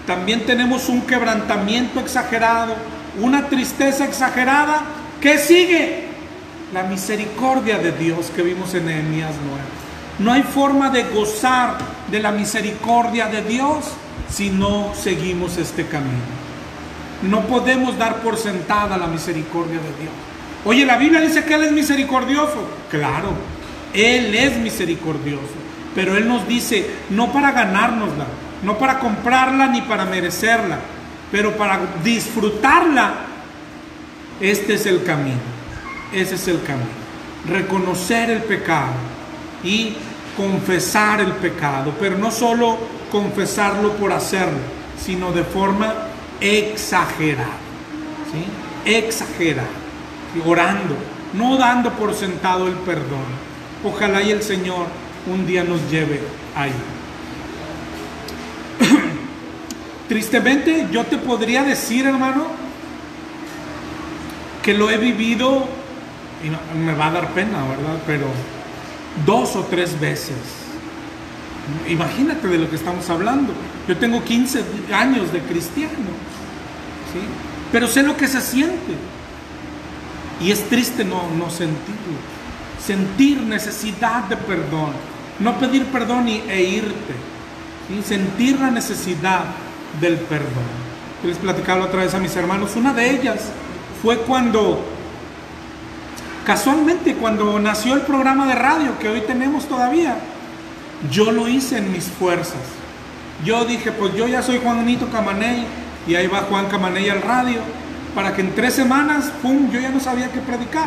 también tenemos un quebrantamiento exagerado, una tristeza exagerada, ¿qué sigue? La misericordia de Dios que vimos en Nehemías 9. No hay forma de gozar de la misericordia de Dios si no seguimos este camino. No podemos dar por sentada la misericordia de Dios. Oye, la Biblia dice que Él es misericordioso. Claro, Él es misericordioso. Pero Él nos dice, no para ganárnosla, no para comprarla ni para merecerla, pero para disfrutarla. Este es el camino. Ese es el camino. Reconocer el pecado y confesar el pecado, pero no solo confesarlo por hacerlo, sino de forma exagerada, ¿sí? Exagerada, orando, no dando por sentado el perdón. Ojalá y el Señor un día nos lleve ahí. Tristemente, yo te podría decir, hermano, que lo he vivido, y no, me va a dar pena, ¿verdad? Pero 2 o 3 veces. Imagínate de lo que estamos hablando. Yo tengo 15 años de cristiano, ¿sí? Pero sé lo que se siente. Y es triste no sentirlo. Sentir necesidad de perdón. No pedir perdón e irte, ¿sí? Sentir la necesidad del perdón. Yo les platicaba otra vez a mis hermanos. Una de ellas fue cuando, casualmente, cuando nació el programa de radio que hoy tenemos todavía. Yo lo hice en mis fuerzas. Yo dije, pues yo ya soy Juanito Camaney, y ahí va Juan Camaney al radio, para que en 3 semanas, pum, yo ya no sabía qué predicar.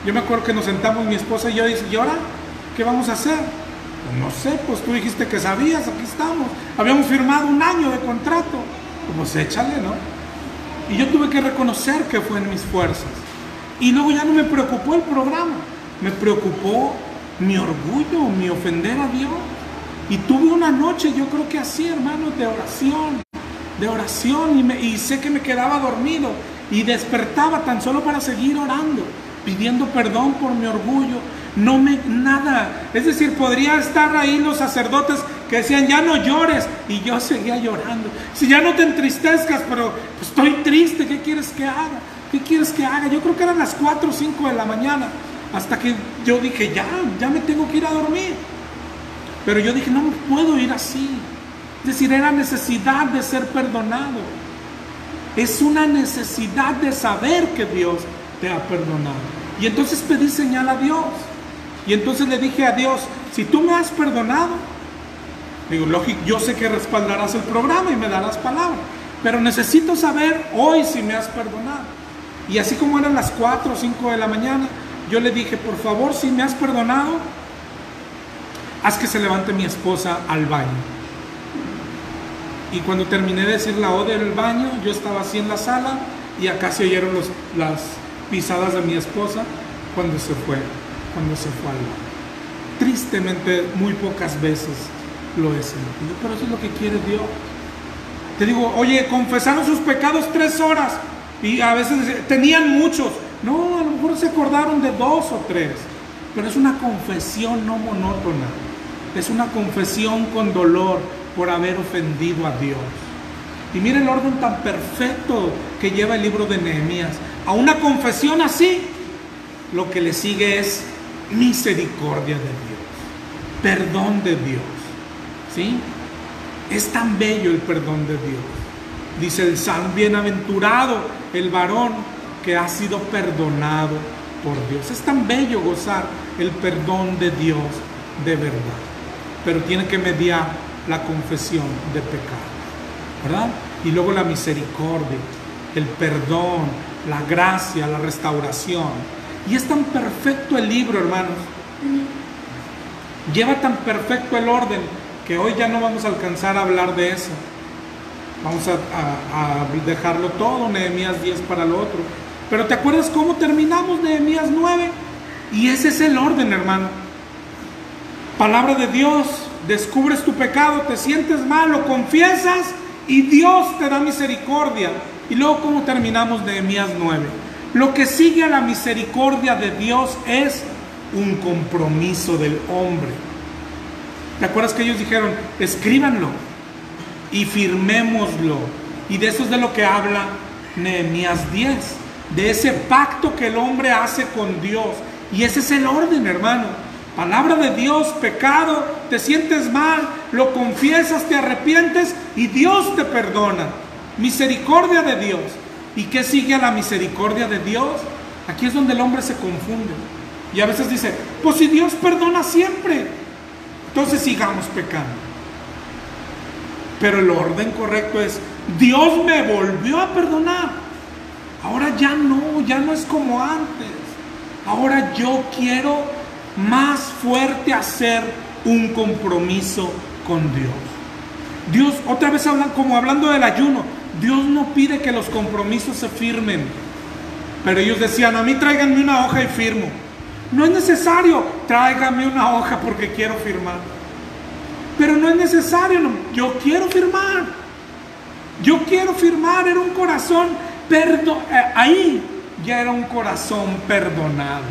Yo me acuerdo que nos sentamos mi esposa y yo, y dije, ¿y ahora qué vamos a hacer? Pues no sé, pues tú dijiste que sabías, aquí estamos. Habíamos firmado 1 año de contrato. Pues échale, ¿no? Y yo tuve que reconocer que fue en mis fuerzas. Y luego ya no me preocupó el programa, me preocupó mi orgullo, mi ofender a Dios. Y tuve una noche, yo creo que así, hermanos, de oración, y sé que me quedaba dormido y despertaba tan solo para seguir orando, pidiendo perdón por mi orgullo. Nada, es decir, podría estar ahí los sacerdotes que decían, ya no llores, y yo seguía llorando. Si ya no te entristezcas, pero pues, estoy triste, ¿qué quieres que haga? ¿Qué quieres que haga? Yo creo que eran las 4 o 5 de la mañana, hasta que yo dije, ya me tengo que ir a dormir. Pero yo dije, no puedo ir así. Es decir, era necesidad de ser perdonado. Es una necesidad de saber que Dios te ha perdonado. Y entonces pedí señal a Dios. Y entonces le dije a Dios, si tú me has perdonado, Digo, lógico, yo sé que respaldarás el programa y me darás palabra, pero necesito saber hoy si me has perdonado. Y así como eran las 4 o 5 de la mañana, yo le dije, por favor, si me has perdonado, haz que se levante mi esposa al baño. Y cuando terminé de decir la ode del baño, yo estaba así en la sala y acá se oyeron las pisadas de mi esposa cuando se fue al baño. Tristemente, muy pocas veces lo he sentido, pero eso es lo que quiere Dios. Te digo, oye, confesaron sus pecados 3 horas y a veces tenían muchos. No, a lo mejor se acordaron de 2 o 3, pero es una confesión no monótona. Es una confesión con dolor por haber ofendido a Dios. Y mire el orden tan perfecto que lleva el libro de Nehemías. A una confesión así, lo que le sigue es misericordia de Dios, perdón de Dios. ¿Sí? Es tan bello el perdón de Dios. Dice el Salmo, bienaventurado el varón que ha sido perdonado por Dios. Es tan bello gozar el perdón de Dios de verdad. Pero tiene que mediar la confesión de pecado, ¿verdad? Y luego la misericordia, el perdón, la gracia, la restauración. Y es tan perfecto el libro, hermanos. Lleva tan perfecto el orden que hoy ya no vamos a alcanzar a hablar de eso. Vamos a dejarlo todo, Nehemías 10 para lo otro. Pero ¿te acuerdas cómo terminamos Nehemías 9? Y ese es el orden, hermano. Palabra de Dios, descubres tu pecado, te sientes mal, lo confiesas y Dios te da misericordia. Y luego, ¿cómo terminamos Nehemías 9? Lo que sigue a la misericordia de Dios es un compromiso del hombre. ¿Te acuerdas que ellos dijeron, escríbanlo y firmémoslo? Y de eso es de lo que habla Nehemías 10, de ese pacto que el hombre hace con Dios. Y ese es el orden, hermano. Palabra de Dios, pecado, te sientes mal, lo confiesas, te arrepientes y Dios te perdona. Misericordia de Dios. ¿Y qué sigue a la misericordia de Dios? Aquí es donde el hombre se confunde. Y a veces dice, pues si Dios perdona siempre, entonces sigamos pecando. Pero el orden correcto es, Dios me volvió a perdonar. Ahora ya no es como antes. Ahora yo quiero más fuerte hacer un compromiso con Dios. Dios, otra vez como hablando del ayuno, Dios no pide que los compromisos se firmen. Pero ellos decían, a mí tráiganme una hoja y firmo. No es necesario, tráigame una hoja porque quiero firmar. Pero no es necesario, no, yo quiero firmar. Yo quiero firmar, era un corazón ahí ya era un corazón perdonado.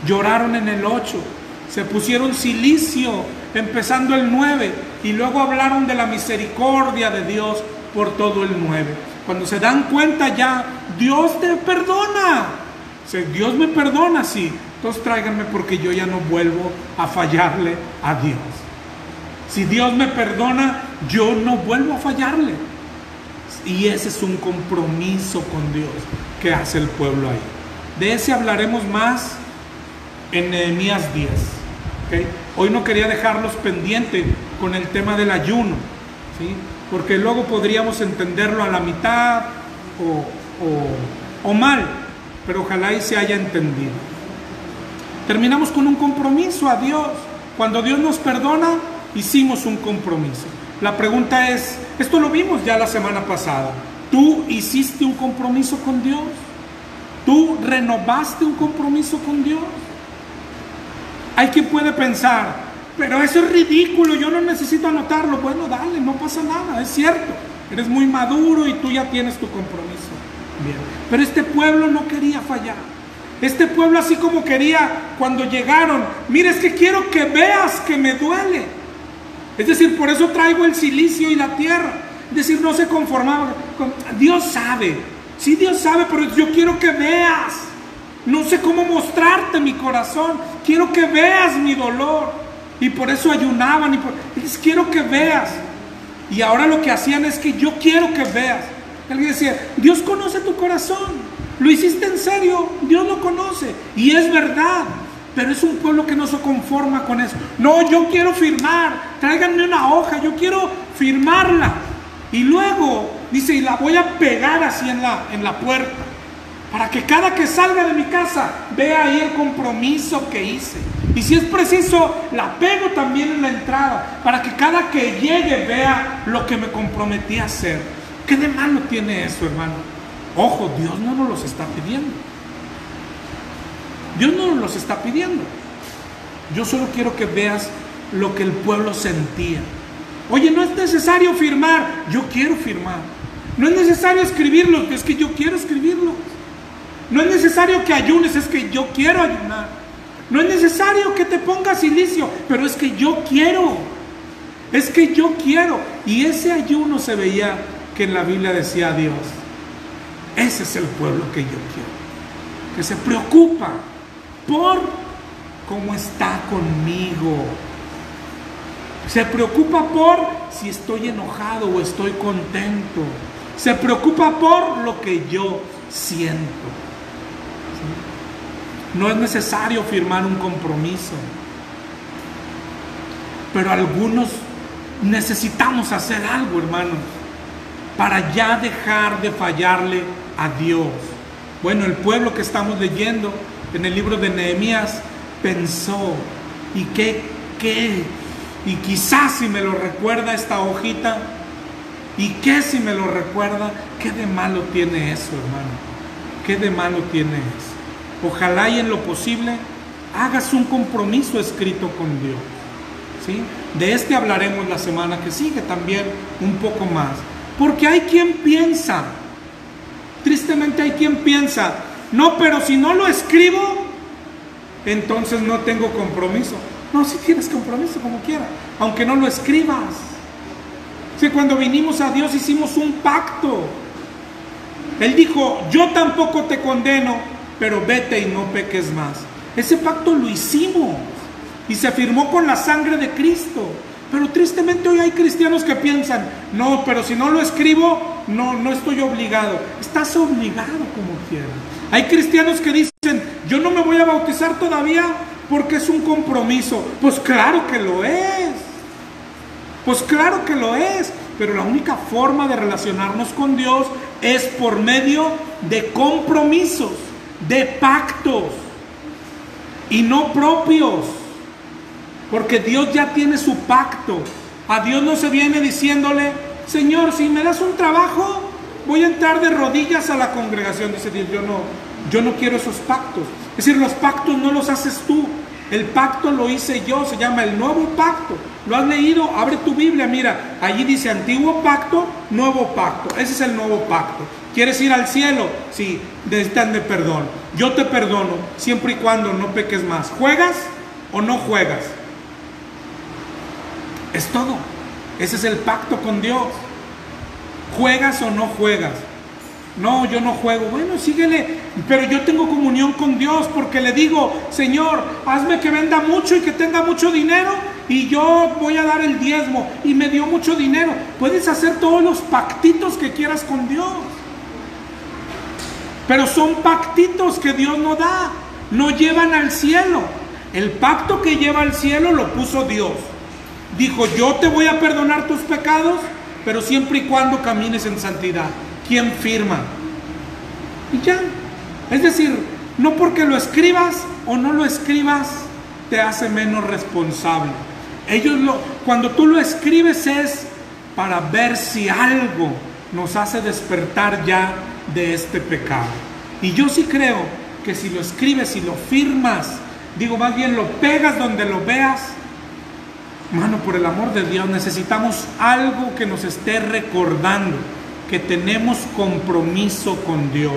Lloraron en el 8, se pusieron cilicio empezando el 9 y luego hablaron de la misericordia de Dios por todo el 9. Cuando se dan cuenta ya, Dios te perdona. Dios me perdona, sí. Entonces tráiganme porque yo ya no vuelvo a fallarle a Dios. Si Dios me perdona, yo no vuelvo a fallarle. Y ese es un compromiso con Dios que hace el pueblo ahí. De ese hablaremos más en Nehemías 10. ¿Okay? Hoy no quería dejarlos pendientes con el tema del ayuno, ¿sí? Porque luego podríamos entenderlo a la mitad o mal, pero ojalá y se haya entendido. Terminamos con un compromiso a Dios. Cuando Dios nos perdona, hicimos un compromiso. La pregunta es, esto lo vimos ya la semana pasada, ¿tú hiciste un compromiso con Dios? ¿Tú renovaste un compromiso con Dios? Hay quien puede pensar, pero eso es ridículo, yo no necesito anotarlo. Bueno, dale, no pasa nada, es cierto, eres muy maduro y tú ya tienes tu compromiso. Bien. Pero este pueblo no quería fallar. Este pueblo así como quería cuando llegaron, mira, es que quiero que veas que me duele. Es decir, por eso traigo el cilicio y la tierra. Es decir, no se conformaba con, Dios sabe, sí Dios sabe, pero yo quiero que veas. No sé cómo mostrarte mi corazón, quiero que veas mi dolor. Y por eso ayunaban, quiero que veas. Y ahora lo que hacían es que yo quiero que veas. Alguien decía, Dios conoce tu corazón, lo hiciste en serio, Dios lo conoce. Y es verdad, pero es un pueblo que no se conforma con eso. No, yo quiero firmar, tráiganme una hoja, yo quiero firmarla. Y luego dice, y la voy a pegar así en la puerta, para que cada que salga de mi casa vea ahí el compromiso que hice. Y si es preciso, la pego también en la entrada, para que cada que llegue vea lo que me comprometí a hacer. ¿Qué de malo tiene eso, hermano? Ojo, Dios no nos los está pidiendo. Dios no nos los está pidiendo. Yo solo quiero que veas lo que el pueblo sentía. Oye, no es necesario firmar, yo quiero firmar. No es necesario escribirlo, es que yo quiero escribirlo. No es necesario que ayunes, es que yo quiero ayunar. No es necesario que te pongas silicio, pero es que yo quiero. Es que yo quiero. Y ese ayuno se veía que en la Biblia decía Dios, ese es el pueblo que yo quiero. Que se preocupa por cómo está conmigo. Se preocupa por si estoy enojado o estoy contento. Se preocupa por lo que yo siento. ¿Sí? No es necesario firmar un compromiso, pero algunos necesitamos hacer algo, hermanos, para ya dejar de fallarle a Dios. Bueno, el pueblo que estamos leyendo en el libro de Nehemías pensó, y quizás si me lo recuerda esta hojita, y que si me lo recuerda, ¿qué de malo tiene eso, hermano? ¿Qué de malo tiene eso? Ojalá y en lo posible hagas un compromiso escrito con Dios, ¿sí? De este hablaremos la semana que sigue también un poco más, porque hay quien piensa, tristemente hay quien piensa, no, pero si no lo escribo, entonces no tengo compromiso. No, si tienes compromiso como quiera, aunque no lo escribas. Si cuando vinimos a Dios hicimos un pacto. Él dijo, yo tampoco te condeno, pero vete y no peques más. Ese pacto lo hicimos y se firmó con la sangre de Cristo. Pero tristemente hoy hay cristianos que piensan, no, pero si no lo escribo, no estoy obligado. Estás obligado como quieras. Hay cristianos que dicen, yo no me voy a bautizar todavía porque es un compromiso. Pues claro que lo es. Pues claro que lo es. Pero la única forma de relacionarnos con Dios es por medio de compromisos, de pactos, y no propios. Porque Dios ya tiene su pacto. A Dios no se viene diciéndole, Señor, si me das un trabajo, voy a entrar de rodillas a la congregación. Dice Dios, yo no quiero esos pactos. Es decir, los pactos no los haces tú. El pacto lo hice yo, se llama el nuevo pacto. ¿Lo has leído? Abre tu Biblia, mira, allí dice antiguo pacto, nuevo pacto. Ese es el nuevo pacto. ¿Quieres ir al cielo? Sí, necesitas de perdón. Yo te perdono, siempre y cuando no peques más. ¿Juegas o no juegas? Es todo. Ese es el pacto con Dios. ¿Juegas o no juegas? No, yo no juego. Bueno, síguele. Pero yo tengo comunión con Dios porque le digo, Señor, hazme que venda mucho y que tenga mucho dinero y yo voy a dar el diezmo. Y me dio mucho dinero. Puedes hacer todos los pactitos que quieras con Dios. Pero son pactitos que Dios no da. No llevan al cielo. El pacto que lleva al cielo lo puso Dios. Dijo, yo te voy a perdonar tus pecados, pero siempre y cuando camines en santidad. ¿Quién firma? Y ya. Es decir, no porque lo escribas o no lo escribas, te hace menos responsable. Cuando tú lo escribes es para ver si algo nos hace despertar ya de este pecado. Y yo sí creo que si lo escribes y lo firmas, digo más bien lo pegas donde lo veas, mano, por el amor de Dios, necesitamos algo que nos esté recordando que tenemos compromiso con Dios,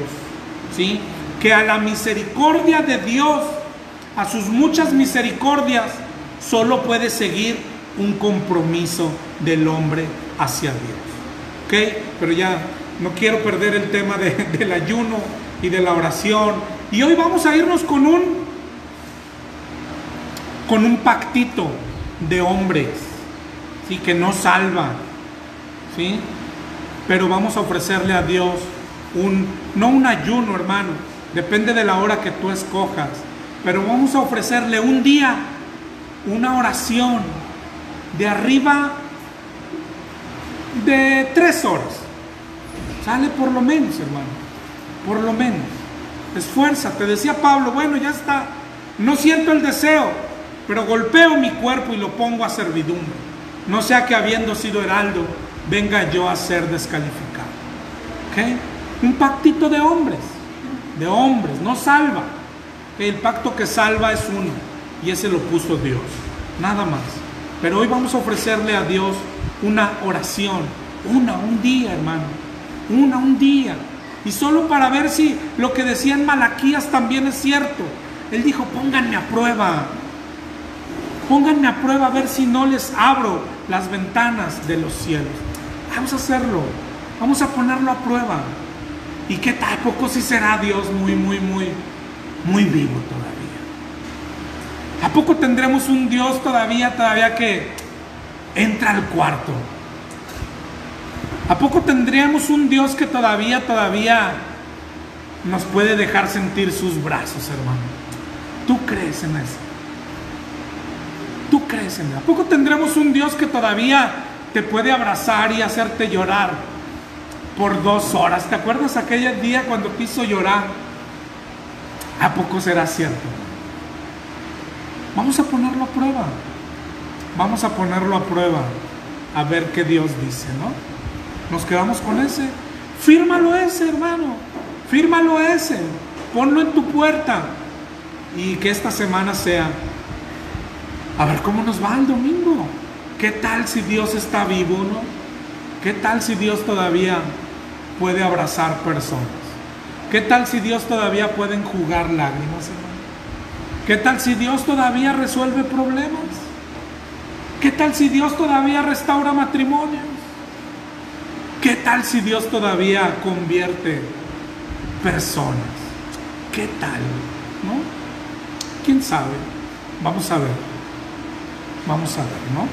¿sí? Que a la misericordia de Dios, a sus muchas misericordias, solo puede seguir un compromiso del hombre hacia Dios, ¿ok? Pero ya no quiero perder el tema del ayuno y de la oración. Y hoy vamos a irnos con un pactito de hombres, ¿sí? Que no salva, ¿sí? Pero vamos a ofrecerle a Dios no un ayuno, hermano, depende de la hora que tú escojas, pero vamos a ofrecerle un día, una oración, de arriba de 3 horas. Sale por lo menos, hermano, por lo menos. Esfuérzate. Decía Pablo, bueno, ya está, no siento el deseo, pero golpeo mi cuerpo y lo pongo a servidumbre. No sea que habiendo sido heraldo, venga yo a ser descalificado. ¿Okay? Un pactito de hombres, no salva. ¿Okay? El pacto que salva es uno, y ese lo puso Dios, nada más. Pero hoy vamos a ofrecerle a Dios una oración, un día, hermano, un día. Y solo para ver si lo que decía en Malaquías también es cierto. Él dijo, pónganme a prueba a ver si no les abro las ventanas de los cielos. Vamos a hacerlo, vamos a ponerlo a prueba. ¿Y qué tal? ¿Poco si será Dios muy vivo todavía? ¿A poco tendremos un Dios todavía que entra al cuarto? ¿A poco tendríamos un Dios que todavía nos puede dejar sentir sus brazos, hermano? ¿Tú crees en eso? ¿Tú crees en eso? ¿A poco tendremos un Dios que todavía te puede abrazar y hacerte llorar por 2 horas? ¿Te acuerdas aquel día cuando te hizo llorar? ¿A poco será cierto? Vamos a ponerlo a prueba. Vamos a ponerlo a prueba, a ver qué Dios dice, ¿no? Nos quedamos con ese. Fírmalo ese, hermano. Fírmalo ese. Ponlo en tu puerta. Y que esta semana sea, a ver cómo nos va el domingo. ¿Qué tal si Dios está vivo, no? ¿Qué tal si Dios todavía puede abrazar personas? ¿Qué tal si Dios todavía puede enjugar lágrimas, hermano? ¿Qué tal si Dios todavía resuelve problemas? ¿Qué tal si Dios todavía restaura matrimonios? ¿Qué tal si Dios todavía convierte personas? ¿Qué tal? ¿No? ¿Quién sabe? Vamos a ver, ¿no?